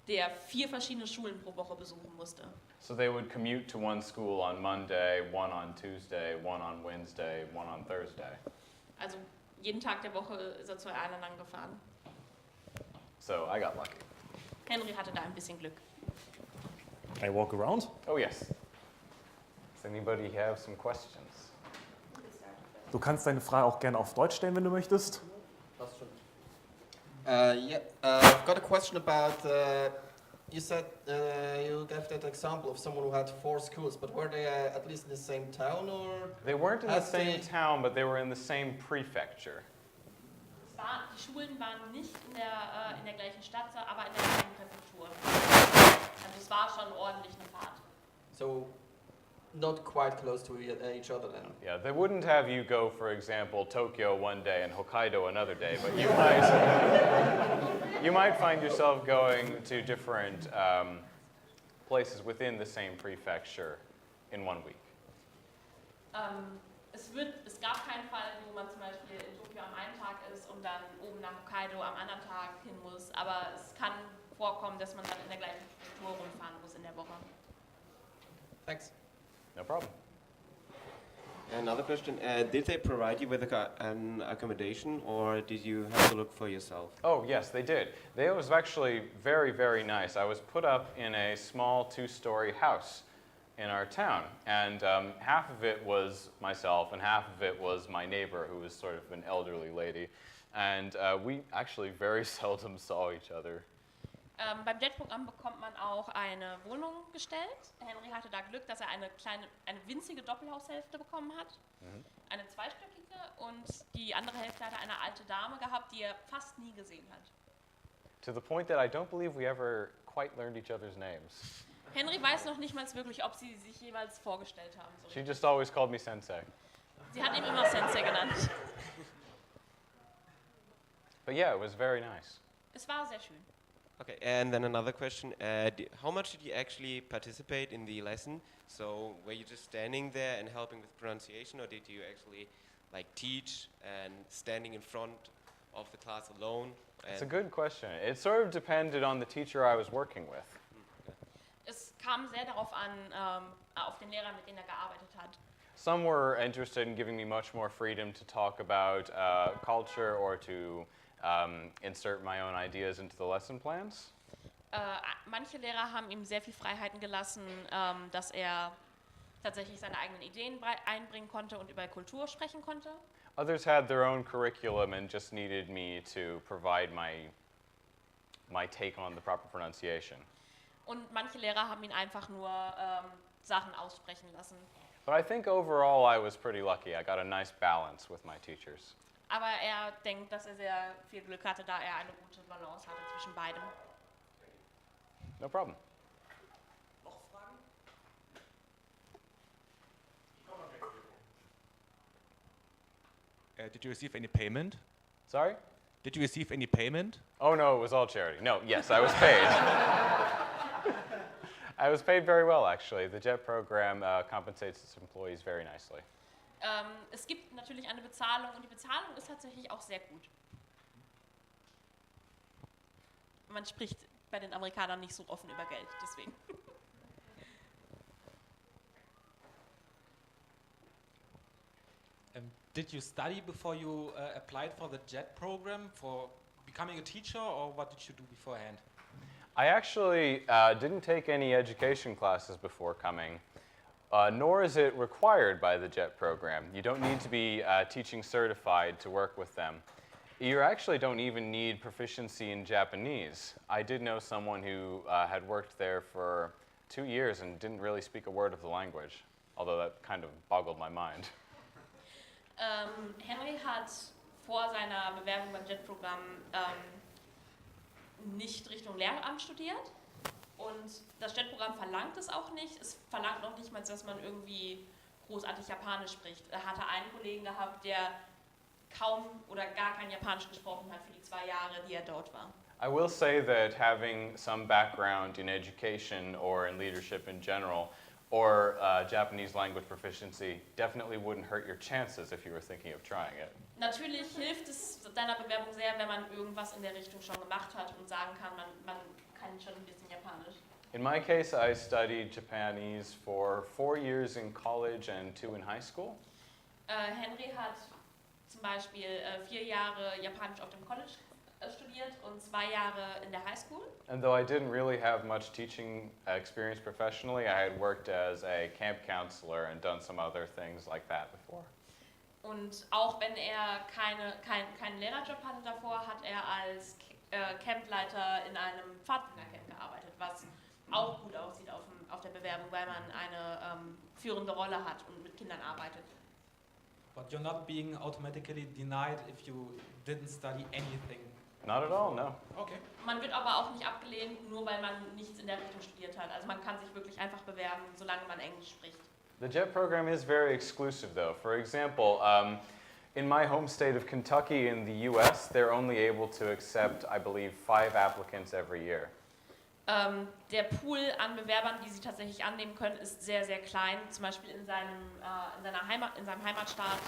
der 4 verschiedene Schulen pro Woche besuchen musste. So they would commute to one school on Monday, one on Tuesday, one on Wednesday, one on Thursday. Also jeden Tag der Woche ist er zu einer lang gefahren. So I got lucky. Henry hatte da ein bisschen Glück. I walk around. Oh yes. Does anybody have some questions? Du kannst deine Frage auch gerne auf Deutsch stellen, wenn du möchtest. I've got a question about, you said you gave that example of someone who had 4 schools, but were they at least in the same town or? They weren't in the Has same the- town, but they were in the same prefecture. Die Schulen waren nicht in der gleichen Stadt, aber in der gleichen Präfektur. Also es war schon ordentlich eine Fahrt. So, not quite close to each other then? Yeah, they wouldn't have you go, for example, Tokyo one day and Hokkaido another day, but you might find yourself going to different places within the same prefecture in 1 week. Es gab keinen Fall, wo man zum Beispiel in Tokio am einen Tag ist und dann oben nach Hokkaido am anderen Tag hin muss, aber es kann vorkommen, dass man dann in der gleichen Struktur rumfahren muss in der Woche. Thanks. No problem. Another question, did they provide you with an accommodation or did you have to look for yourself? Oh, yes, they did. It was actually very, very nice. I was put up in a small 2-story house in our town, and half of it was myself and half of it was my neighbor, who was sort of an elderly lady, and we actually very seldom saw each other. Beim JET-Programm bekommt man auch eine Wohnung gestellt. Henry hatte da Glück, dass er eine winzige Doppelhaushälfte bekommen hat. Eine zweistöckige, und die andere Hälfte hatte eine alte Dame gehabt, die er fast nie gesehen hat. To the point that I don't believe we ever quite learned each other's names. Henry weiß noch nicht mal wirklich, ob sie sich jeweils vorgestellt haben. So. She just always called me sensei. Sie hat ihn immer Sensei genannt. But yeah, it was very nice. Es war sehr schön. Okay, and then another question, how much did you actually participate in the lesson? So were you just standing there and helping with pronunciation, or did you actually like teach and standing in front of the class alone? It's a good question. It sort of depended on the teacher I was working with. Es kam sehr darauf an, auf den Lehrer, mit dem er gearbeitet hat. Some were interested in giving me much more freedom to talk about culture or to insert my own ideas into the lesson plans. Manche Lehrer haben ihm sehr viel Freiheiten gelassen, dass er tatsächlich seine eigenen Ideen einbringen konnte und über Kultur sprechen konnte. Others had their own curriculum and just needed me to provide my take on the proper pronunciation. Und manche Lehrer haben ihn einfach nur Sachen aussprechen lassen. But I think overall I was pretty lucky. I got a nice balance with my teachers. Aber er denkt, dass er sehr viel Glück hatte, da er eine gute Balance hatte zwischen beidem. No problem. Noch Fragen? Did you receive any payment? Sorry? Did you receive any payment? Oh no, it was all charity. No, yes, I was paid. I was paid very well, actually. The JET program compensates its employees very nicely. Es gibt natürlich eine Bezahlung und die Bezahlung ist tatsächlich auch sehr gut. Man spricht bei den Amerikanern nicht so offen über Geld, deswegen. Did you study before you applied for the JET program for becoming a teacher, or what did you do beforehand? I actually didn't take any education classes before coming, nor is it required by the JET program. You don't need to be teaching certified to work with them. You actually don't even need proficiency in Japanese. I did know someone who had worked there for 2 years and didn't really speak a word of the language, although that kind of boggled my mind. Henry hat vor seiner Bewerbung beim JET-Programm nicht Richtung Lehramt studiert und das JET-Programm verlangt es auch nicht. Es verlangt auch nicht mal, dass man irgendwie großartig Japanisch spricht. Er hatte einen Kollegen gehabt, der kaum oder gar kein Japanisch gesprochen hat für die 2 Jahre, die er dort war. I will say that having some background in education or in leadership in general, or Japanese language proficiency, definitely wouldn't hurt your chances if you were thinking of trying it. Natürlich hilft es deiner Bewerbung sehr, wenn man irgendwas in der Richtung schon gemacht hat und sagen kann, man kann schon ein bisschen Japanisch. In my case, I studied Japanese for 4 years in college and 2 in high school. Henry hat zum Beispiel 4 Jahre Japanisch auf dem College studiert und 2 Jahre in der High School. And though I didn't really have much teaching experience professionally, I had worked as a camp counselor and done some other things like that before. Und auch wenn er keinen Lehrerjob hatte davor, hat er als Campleiter in einem Pfadfindercamp gearbeitet, was auch gut aussieht auf der Bewerbung, weil man eine führende Rolle hat und mit Kindern arbeitet. But you're not being automatically denied if you didn't study anything. Not at all, no. Okay. Man wird aber auch nicht abgelehnt, nur weil man nichts in der Richtung studiert hat. Also man kann sich wirklich einfach bewerben, solange man Englisch spricht. The JET program is very exclusive, though. For example, in my home state of Kentucky in the US, they're only able to accept, I believe, 5 applicants every year. Der Pool an Bewerbern, die sie tatsächlich annehmen können, ist sehr, sehr klein. Zum Beispiel in seinem Heimatstaat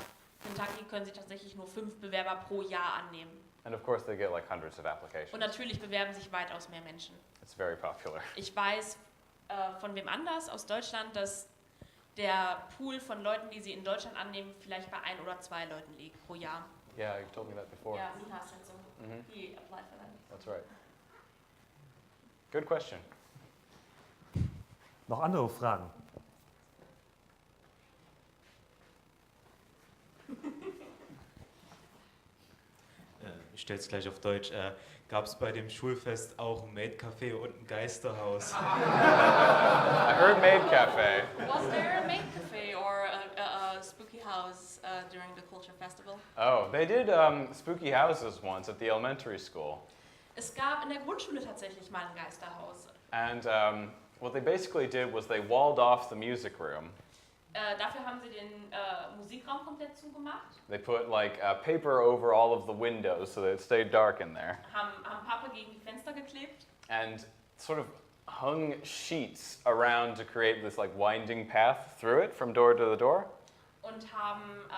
Kentucky können sie tatsächlich nur 5 Bewerber pro Jahr annehmen. And of course, they get like hundreds of applications. Und natürlich bewerben sich weitaus mehr Menschen. It's very popular. Ich weiß von wem anders aus Deutschland, dass der Pool von Leuten, die sie in Deutschland annehmen, vielleicht bei 1 oder 2 Leuten liegt pro Jahr. Yeah, you told me that before. Ja, Nina said so. Mhm. He applied for that. That's right. Good question. Noch andere Fragen? Ich stelle es gleich auf Deutsch. Gab es bei dem Schulfest auch ein Maid-Café und ein Geisterhaus? I heard Maid Cafe. Was there a maid cafe or a spooky house during the culture festival? Oh, they did spooky houses once at the elementary school. Es gab in der Grundschule tatsächlich mal ein Geisterhaus. And what they basically did was they walled off the music room. Dafür haben sie den Musikraum komplett zugemacht, They put like paper over all of the windows so that it stayed dark in there. haben Pappe gegen die Fenster geklebt And sort of hung sheets around to create this like winding path through it from door to the door. und haben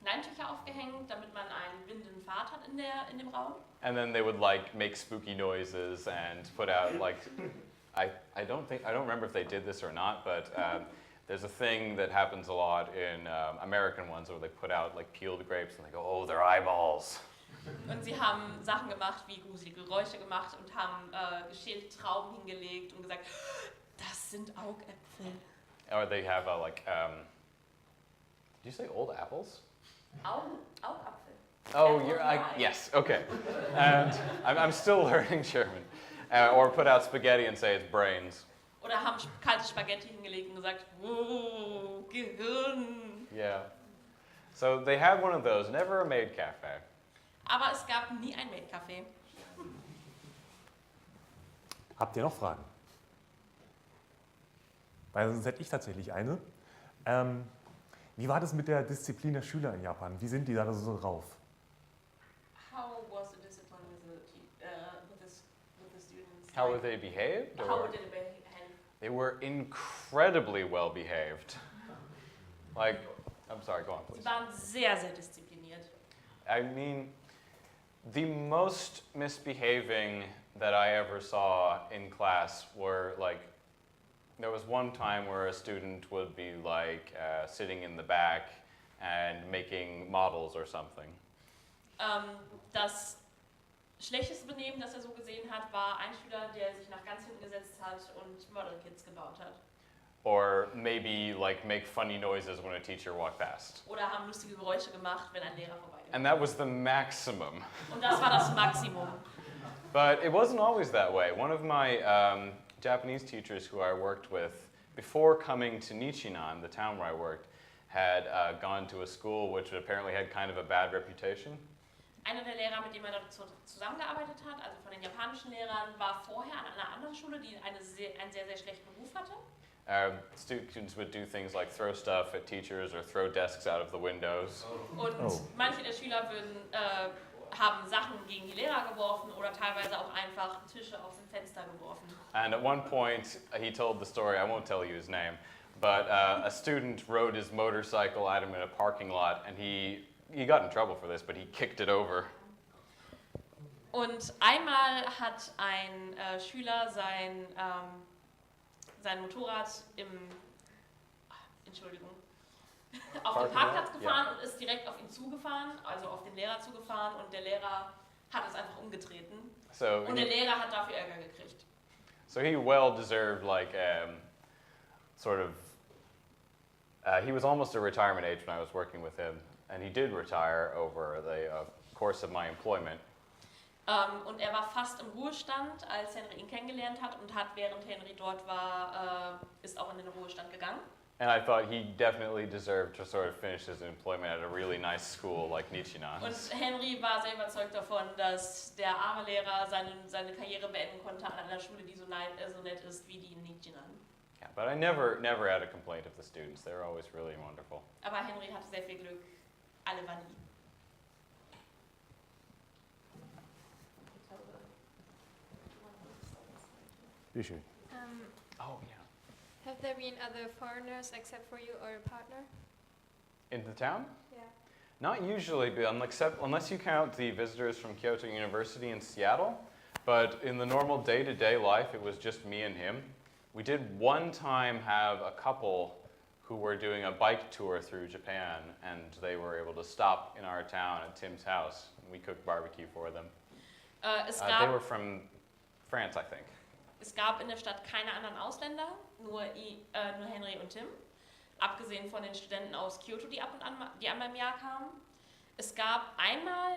Leintücher aufgehängt, damit man einen windenden Pfad hat in dem Raum. And then they would like make spooky noises and put out like I don't remember if they did this or not, but there's a thing that happens a lot in American ones where they put out like peeled grapes and they go, oh, they're eyeballs. Und sie haben Sachen gemacht, wie gruselige Geräusche gemacht und haben geschälte Trauben hingelegt und gesagt, das sind Augäpfel. Or they have did you say old apples? Augapfel. Oh, Apple you're of the eye. yes, okay. And I'm still learning German. Or put out spaghetti and say it's brains. Oder haben kalte Spaghetti hingelegt und gesagt, oh, Gehirn. Yeah. So they had one of those, never a maid cafe. Aber es gab nie ein Maid-Café. Habt ihr noch Fragen? Weil sonst hätte ich tatsächlich eine. Wie war das mit der Disziplin der Schüler in Japan? Wie sind die da so drauf? How was the discipline with the students? How were they behaved? How or- did they behave? They were incredibly well behaved. Like, I'm sorry, go on, Sie please. waren sehr, sehr diszipliniert. I mean, the most misbehaving that I ever saw in class were like, there was one time where a student would be like sitting in the back and making models or something. Das schlechteste Benehmen, das er so gesehen hat, war ein Schüler, der sich nach ganz hinten gesetzt hat und Model Kits gebaut hat. Or maybe like make funny noises when a teacher walked past. Oder haben lustige Geräusche gemacht, wenn ein Lehrer vorbeigegangen And that was the maximum. ist. Und das war das Maximum. But it wasn't always that way. One of my Japanese teachers who I worked with before coming to Nichinan, the town where I worked, had gone to a school which apparently had kind of a bad reputation. Einer der Lehrer, mit dem er dort zusammengearbeitet hat, also von den japanischen Lehrern, war vorher an einer anderen Schule, die einen sehr, sehr schlechten Ruf hatte. Students would do things like throw stuff at teachers or throw desks out of the windows. Und manche der Schüler haben Sachen gegen die Lehrer geworfen oder teilweise auch einfach Tische aus dem Fenster geworfen. And at one point, he told the story, I won't tell you his name, but a student rode his motorcycle at him in a parking lot, and he got in trouble for this, but he kicked it over. Und einmal hat ein Schüler sein Motorrad auf den Parkplatz gefahren und ist direkt auf ihn zugefahren, also auf den Lehrer zugefahren, und der Lehrer hat es einfach umgetreten. So Und der Lehrer hat dafür Ärger gekriegt. So he well deserved, like, he was almost at retirement age when I was working with him, and he did retire over the course of my employment. Und er war fast im Ruhestand, als Henry ihn kennengelernt hat, und hat, während Henry dort war, ist auch in den Ruhestand gegangen. And I thought he definitely deserved to sort of finish his employment at a really nice school like Nichinan. Und Henry war sehr überzeugt davon, dass der arme Lehrer seine Karriere beenden konnte an einer Schule, die so nett ist wie die in Nichinan. Yeah, but I never had a complaint of the students. They were always really wonderful. Aber Henry hatte sehr viel Glück. Alle waren lieb. Wie schön. Oh, yeah. Have there been other foreigners except for you or your partner? In the town? Yeah. Not usually, but unless you count the visitors from Kyoto University in Seattle. But in the normal day-to-day life, it was just me and him. We did one time have a couple who were doing a bike tour through Japan, and they were able to stop in our town at Tim's house. And we cooked barbecue for them. They were from France, I think. Es gab in der Stadt keine anderen Ausländer, nur Henry und Tim, abgesehen von den Studenten aus Kyoto, die einmal im Jahr kamen. Es gab einmal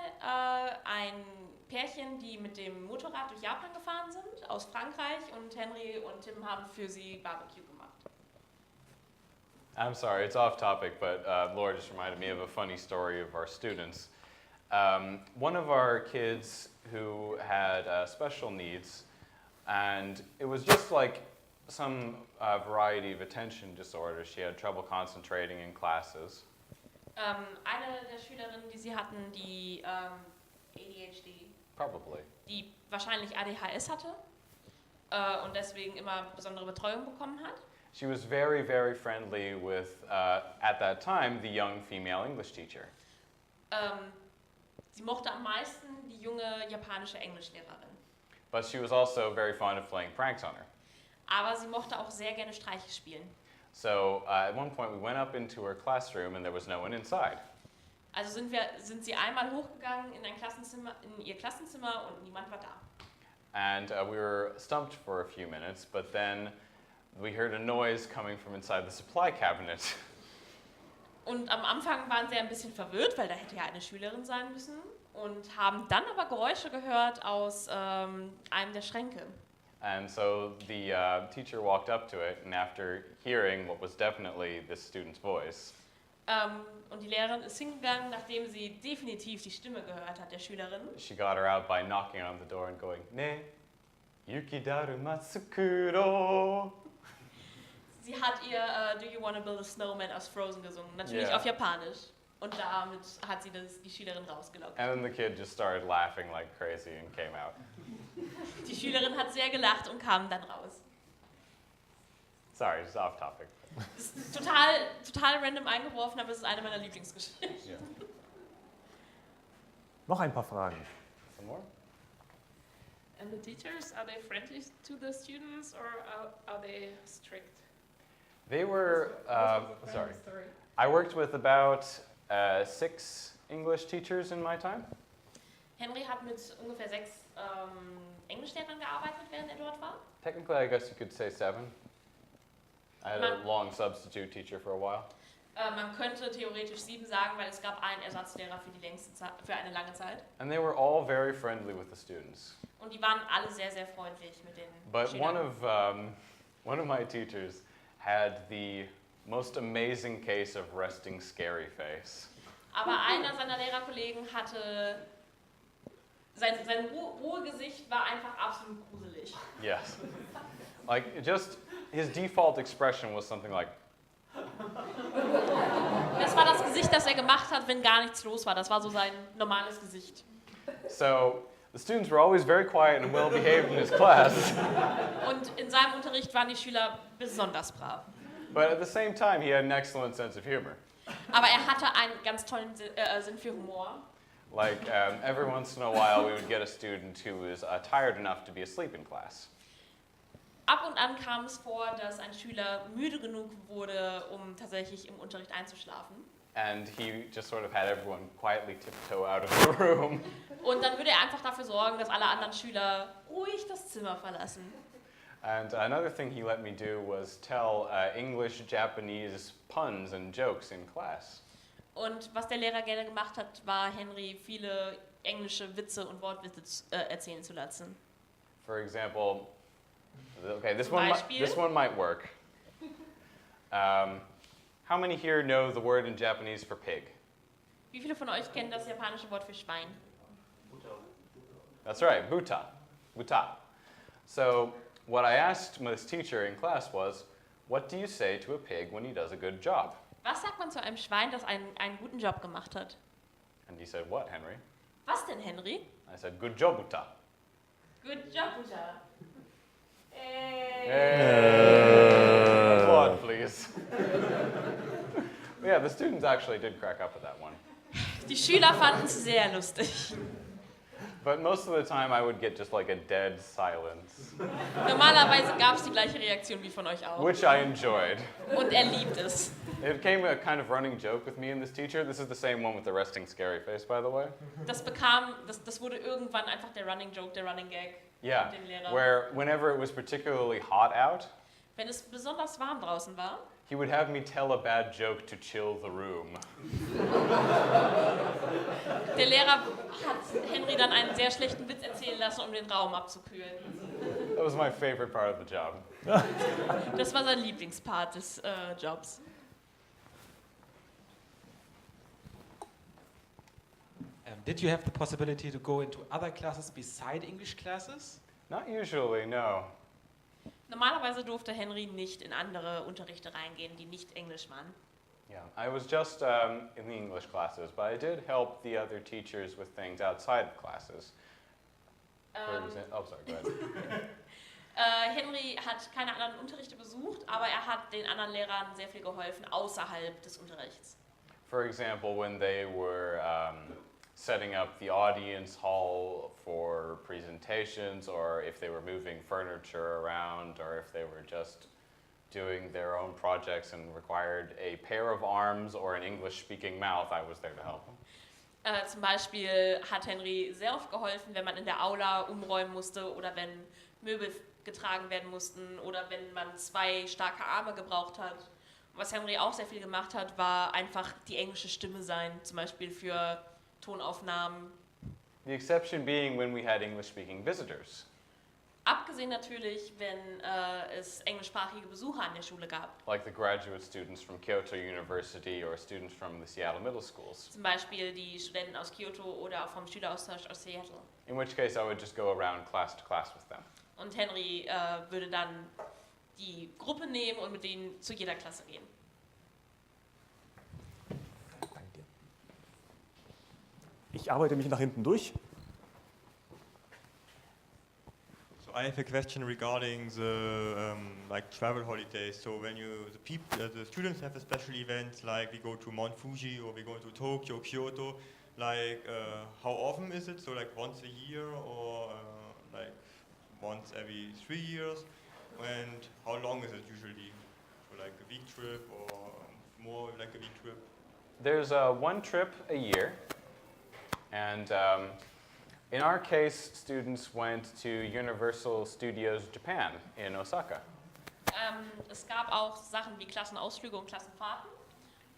ein Pärchen, die mit dem Motorrad durch Japan gefahren sind, aus Frankreich, und Henry und Tim haben für sie Barbecue gemacht. I'm sorry, it's off topic, but Laura just reminded me of a funny story of our students. One of our kids who had special needs, and it was just like some variety of attention disorders. She had trouble concentrating in classes. Eine der Schülerinnen, die sie hatten, die ADHD, Probably. die wahrscheinlich ADHS hatte und deswegen immer besondere Betreuung bekommen hat. She was very, very friendly with, at that time, the young female English teacher. Sie mochte am meisten die junge japanische Englischlehrerin. But she was also very fond of playing pranks on her. Aber sie mochte auch sehr gerne Streiche spielen. So at one point we went up into her classroom and there was no one inside. Also sind sie einmal hochgegangen in ihr Klassenzimmer, und niemand war da. And we were stumped for a few minutes, but then we heard a noise coming from inside the supply cabinet. Und am Anfang waren sie ein bisschen verwirrt, weil da hätte ja eine Schülerin sein müssen, und haben dann aber Geräusche gehört aus einem der Schränke. And so the teacher walked up to it, and after hearing what was definitely this student's voice, Und die Lehrerin ist hingegangen, nachdem sie definitiv die Stimme gehört hat der Schülerin. she got her out by knocking on the door and going, "Ne, yukidaru matsukuro." Sie hat ihr Do You Wanna Build a Snowman aus Frozen gesungen, natürlich Yeah. auf Japanisch. Und damit hat sie die Schülerin rausgelockt. And then the kid just started laughing like crazy and came out. Die Schülerin hat sehr gelacht und kam dann raus. Sorry, just off topic. Das ist total random eingeworfen, aber es ist eine meiner Lieblingsgeschichten. Yeah. Noch ein paar Fragen. Some more? And the teachers, are they friendly to the students or are they strict? They were, sorry. Sorry. I worked with about 6 English teachers in my time. Henry hat mit ungefähr 6 Englischlehrern gearbeitet, während er dort war. Technically, I guess you could say 7. I had a long substitute teacher for a while. Man könnte theoretisch 7 sagen, weil es gab einen Ersatzlehrer für eine lange Zeit. And they were all very friendly with the students. Und die waren alle sehr, sehr freundlich mit den But Schülern. one of my teachers had the most amazing case of resting scary face. Aber einer seiner Lehrerkollegen hatte, sein Ruhegesicht war einfach absolut gruselig. Yes. Like, just his default expression was something like, Das war das Gesicht, das er gemacht hat, wenn gar nichts los war. Das war so sein normales Gesicht. so the students were always very quiet and well behaved in his class. Und in seinem Unterricht waren die Schüler besonders brav. But at the same time, he had an excellent sense of humor. Aber er hatte einen ganz tollen Sinn für Humor. Like, every once in a while, we would get a student who was tired enough to be asleep in class. Ab und an kam es vor, dass ein Schüler müde genug wurde, um tatsächlich im Unterricht einzuschlafen. And he just sort of had everyone quietly tiptoe out of the room. Und dann würde er einfach dafür sorgen, dass alle anderen Schüler ruhig das Zimmer verlassen. And another thing he let me do was tell English-Japanese puns and jokes in class. Und was der Lehrer gerne gemacht hat, war Henry viele englische Witze und Wortwitze erzählen zu lassen. For example, okay, this Beispiel? one might work. How many here know the word in Japanese for pig? Wie viele von euch kennen das japanische Wort für Schwein? That's right, buta. Buta. So, what I asked this teacher in class was, what do you say to a pig when he does a good job? Was sagt man zu einem Schwein, das einen guten Job gemacht hat? And he said, what, Henry? Was denn, Henry? I said, good job, buta. Good job, Buddha. Applaud, please. Yeah, the students actually did crack up at that one. Die Schüler fanden es sehr lustig. But most of the time I would get just like a dead silence, Normalerweise gab es die gleiche Reaktion wie von euch auch. which I enjoyed. Und er liebt es. It became a kind of running joke with me and this teacher. This is the same one with the resting scary face, by the way. Das wurde irgendwann einfach der Running Joke, der Running Gag Yeah, mit dem Lehrer. where whenever it was particularly hot out, Wenn es besonders warm draußen war, he would have me tell a bad joke to chill the room. der Lehrer hat Henry dann einen sehr schlechten Witz erzählen lassen, um den Raum abzukühlen. That was my favorite part of the job. Das war sein Lieblingspart des Jobs. Did you have the possibility to go into other classes beside English classes? Not usually, no. Normalerweise durfte Henry nicht in andere Unterrichte reingehen, die nicht Englisch waren. Yeah, I was just in the English classes, but I did help the other teachers with things outside of classes. For example, oh, sorry, go ahead. Henry hat keine anderen Unterrichte besucht, aber er hat den anderen Lehrern sehr viel geholfen außerhalb des Unterrichts. For example, when they were setting up the audience hall for presentations, or if they were moving furniture around, or if they were just doing their own projects and required a pair of arms or an English-speaking mouth, I was there to help them. Zum Beispiel hat Henry sehr oft geholfen, wenn man in der Aula umräumen musste oder wenn Möbel getragen werden mussten oder wenn man 2 starke Arme gebraucht hat. Und was Henry auch sehr viel gemacht hat, war einfach die englische Stimme sein, zum Beispiel für Tonaufnahmen. The exception being when we had English-speaking visitors. Abgesehen natürlich, wenn es englischsprachige Besucher an der Schule gab. Like the graduate students from Kyoto University or students from the Seattle Middle Schools. Zum Beispiel die Studenten aus Kyoto oder auch vom Schüleraustausch aus Seattle. In which case I would just go around class to class with them. Und Henry würde dann die Gruppe nehmen und mit denen zu jeder Klasse gehen. Ich arbeite mich nach hinten durch. So I have a question regarding the like travel holidays. So when the students have a special events like we go to Mount Fuji or we go to Tokyo, Kyoto, like how often is it? So like once a year or like once every 3 years? And how long is it usually? So like a week trip or more like a week trip? There's one trip a year, and in our case, students went to Universal Studios Japan in Osaka. Es gab auch Sachen wie Klassenausflüge und Klassenfahrten.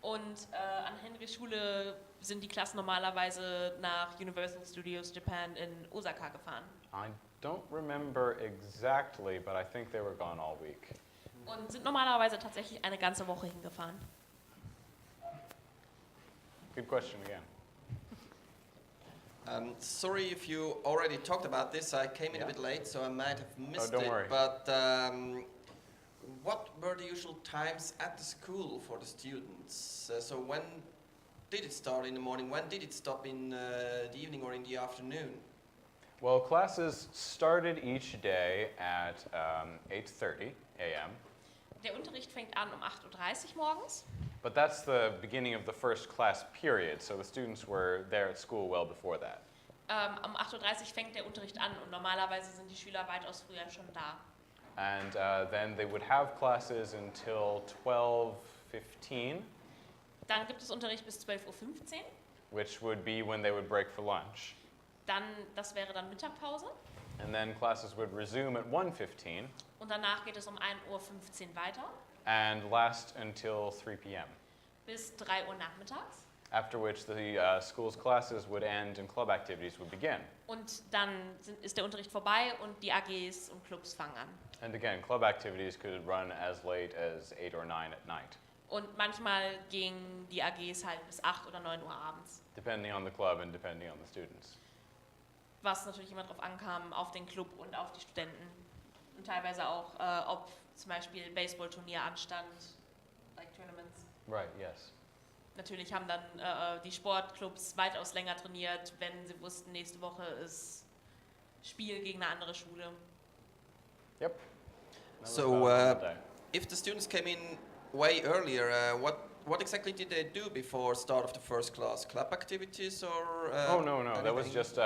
Und an Henrys Schule sind die Klassen normalerweise nach Universal Studios Japan in Osaka gefahren. I don't remember exactly, but I think they were gone all week. Und sind normalerweise tatsächlich eine ganze Woche hingefahren. Good question again. Sorry if you already talked about this. I came in a bit late, so I might have missed don't it. worry. But what were the usual times at the school for the students? So when did it start in the morning? When did it stop in the evening or in the afternoon? Well, classes started each day at 8:30 a.m. Der Unterricht fängt an um 8:30 Uhr morgens. But that's the beginning of the first class period, so the students were there at school well before that. Um 8:30 Uhr fängt der Unterricht an und normalerweise sind die Schüler weitaus früher schon da. And then they would have classes until 12:15, Dann gibt es Unterricht bis 12:15 Uhr. which would be when they would break for lunch. Das wäre dann Mittagpause. And then classes would resume at 1:15 Und danach geht es um 1:15 Uhr weiter. and last until 3 p.m., Bis 3 Uhr nachmittags. after which the school's classes would end and club activities would begin. Und dann ist der Unterricht vorbei und die AGs und Clubs fangen an. And again, club activities could run as late as 8 or 9 at night, Und manchmal gingen die AGs halt bis 8 oder 9 Uhr abends. depending on the club and depending on the students. Was natürlich immer darauf ankam, auf den Club und auf die Studenten. Und teilweise auch, ob zum Beispiel ein Baseballturnier anstand, like Tournaments. Right, yes. Natürlich haben dann die Sportclubs weitaus länger trainiert, wenn sie wussten, nächste Woche ist Spiel gegen eine andere Schule. Yep. That was So about the day. if the students came in way earlier, what exactly did they do before start of the first class? Club activities or? Oh, no, that was anything? just,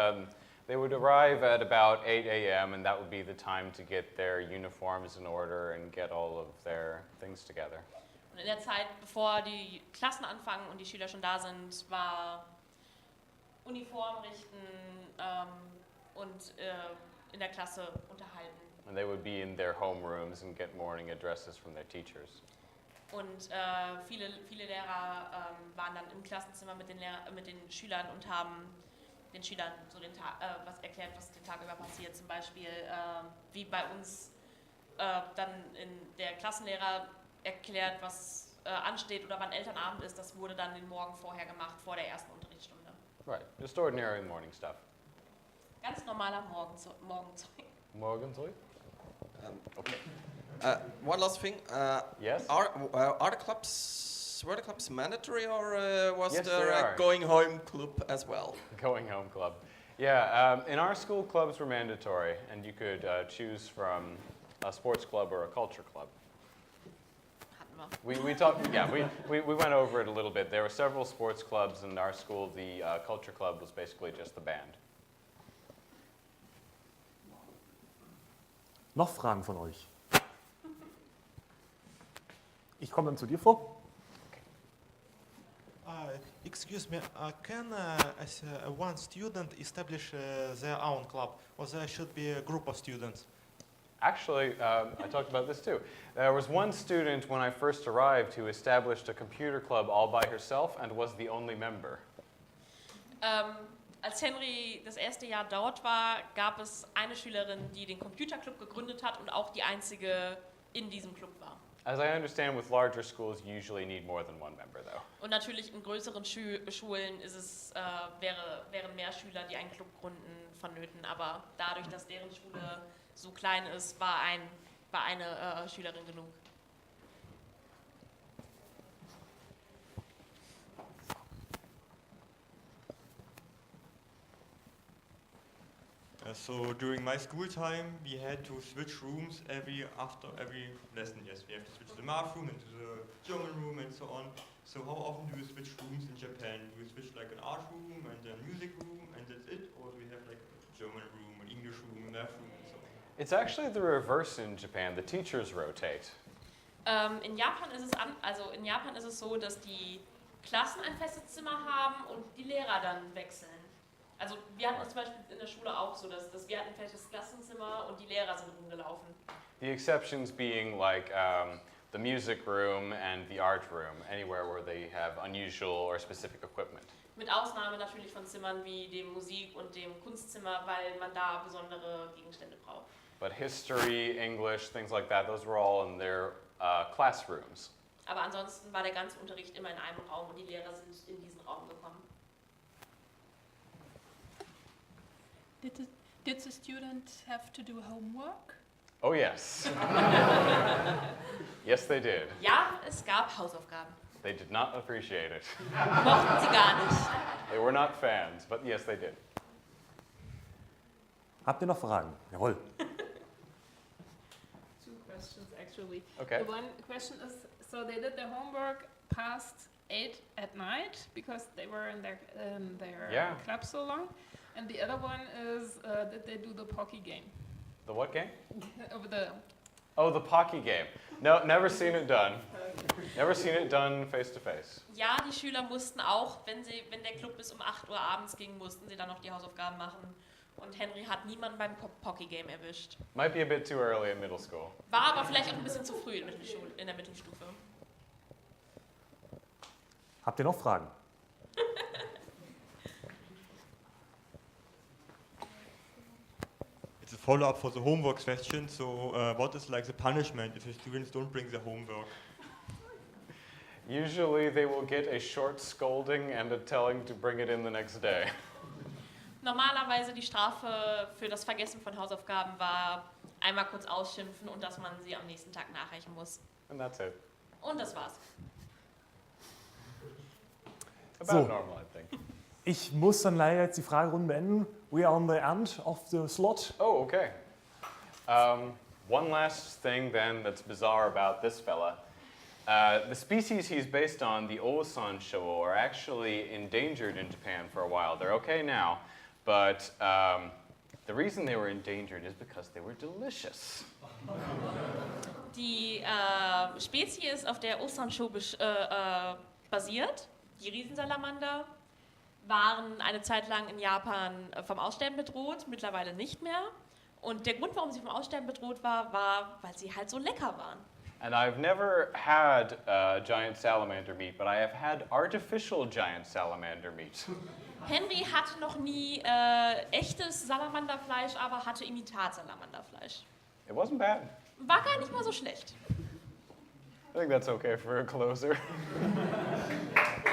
they would arrive at about 8 a.m. and that would be the time to get their uniforms in order and get all of their things together. Und in der Zeit, bevor die Klassen anfangen und die Schüler schon da sind, war Uniform richten und in der Klasse unterhalten. And they would be in their homerooms and get morning addresses from their teachers. Und viele Lehrer waren dann im Klassenzimmer mit den Schülern und haben den Schülern so den Tag, was erklärt, was den Tag über passiert. Zum Beispiel wie bei uns dann der Klassenlehrer erklärt, was ansteht oder wann Elternabend ist. Das wurde dann den Morgen vorher gemacht, vor der ersten Unterrichtsstunde. Right, just ordinary morning stuff. Ganz normaler Morgenzeug. Morgenzeug? Okay. One last thing. Yes? Were the clubs mandatory or was Yes, there they a are. going home club as well? Going home club. Yeah, in our school, clubs were mandatory, and you could choose from a sports club or a culture club. Hatten wir. We talked, yeah, we went over it a little bit. There were several sports clubs in our school. The culture club was basically just the band. Noch Fragen von euch? Ich komme dann zu dir vor. Excuse me, can one student establish their own club, or there should be a group of students? Actually, I talked about this too. There was one student when I first arrived who established a computer club all by herself and was the only member. Als Henry das erste Jahr dort war, gab es eine Schülerin, die den Computerclub gegründet hat und auch die einzige in diesem Club war. As I understand, with larger schools, you usually need more than one member, though. Und natürlich in größeren Schulen ist es, wären mehr Schüler, die einen Club gründen, vonnöten. Aber dadurch, dass deren Schule so klein ist, war ein war eine Schülerin genug. So during my school time, we had to switch rooms after every lesson. Yes, we have to switch the math room into the German room and so on. So how often do you switch rooms in Japan? Do you switch like an art room and a music room and that's it? Or do we have like a German room, an English room, a math room and so on? It's actually the reverse in Japan. The teachers rotate. In Japan ist es so, dass die Klassen ein festes Zimmer haben und die Lehrer dann wechseln. Also wir hatten es zum Beispiel in der Schule auch so, dass wir hatten ein festes Klassenzimmer und die Lehrer sind rumgelaufen. The exceptions being like the music room and the art room, anywhere where they have unusual or specific equipment. Mit Ausnahme natürlich von Zimmern wie dem Musik- und dem Kunstzimmer, weil man da besondere Gegenstände braucht. But history, English, things like that, those were all in their classrooms. Aber ansonsten war der ganze Unterricht immer in einem Raum und die Lehrer sind in diesen Raum gekommen. Did the student have to do homework? Oh yes. Yes, they did. Ja, es gab Hausaufgaben. They did not appreciate it. Mochten sie gar nicht. They were not fans, but yes, they did. Habt ihr noch Fragen? Jawohl. Two questions actually. Okay. The one question is, so they did their homework past 8 at night because they were in their Yeah. club so long. And the other one is, did they do the Pocky game? The what game? Over the Oh, the Pocky game. No, never seen it done. Never seen it done face to face. Ja, die Schüler mussten auch, wenn der Club bis um 8 Uhr abends ging, mussten sie dann noch die Hausaufgaben machen. Und Henry hat niemanden beim Pocky Game erwischt. Might be a bit too early in middle school. War aber vielleicht auch ein bisschen zu früh in der Mittelstufe. Habt ihr noch Fragen? It's a follow-up for the homework question. So what is like the punishment if the students don't bring their homework? Usually they will get a short scolding and a telling to bring it in the next day. Normalerweise die Strafe für das Vergessen von Hausaufgaben war einmal kurz ausschimpfen und dass man sie am nächsten Tag nachreichen muss. And that's it. Und das war's. About So. normal, I think. Ich muss dann leider jetzt die Fragerunde beenden. We are on the end of the slot. Oh, okay. One last thing then that's bizarre about this fella. The species he's based on, the Osan showo, are actually endangered in Japan for a while. They're okay now, but the reason they were endangered is because they were delicious. Die Spezies, auf der Osansho basiert, die Riesensalamander, waren eine Zeit lang in Japan vom Aussterben bedroht, mittlerweile nicht mehr. Und der Grund, warum sie vom Aussterben bedroht war, weil sie halt so lecker waren. And I've never had giant salamander meat, but I have had artificial giant salamander meat. Henry hatte noch nie echtes Salamanderfleisch, aber hatte Imitat-Salamanderfleisch. It wasn't bad. War gar nicht mal so schlecht. I think that's okay for a closer.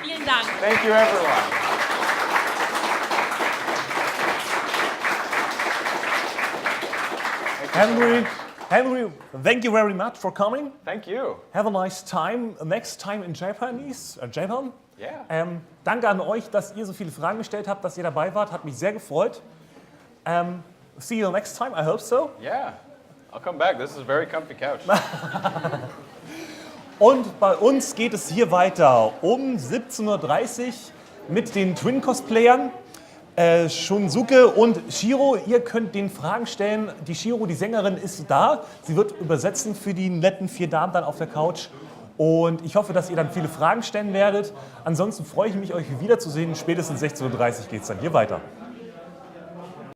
Vielen Dank. Thank you, everyone. Henry, thank you very much for coming. Thank you. Have a nice time. Next time in Japan. Yeah. Danke an euch, dass ihr so viele Fragen gestellt habt, dass ihr dabei wart. Hat mich sehr gefreut. See you next time. I hope so. Yeah. I'll come back. This is a very comfy couch. Und bei uns geht es hier weiter um 17:30 Uhr mit den Twin-Cosplayern. Shunsuke und Shiro, ihr könnt den Fragen stellen. Die Shiro, die Sängerin, ist da. Sie wird übersetzen für die netten 4 Damen dann auf der Couch. Und ich hoffe, dass ihr dann viele Fragen stellen werdet. Ansonsten freue ich mich, euch wiederzusehen. Spätestens 16:30 Uhr geht es dann hier weiter.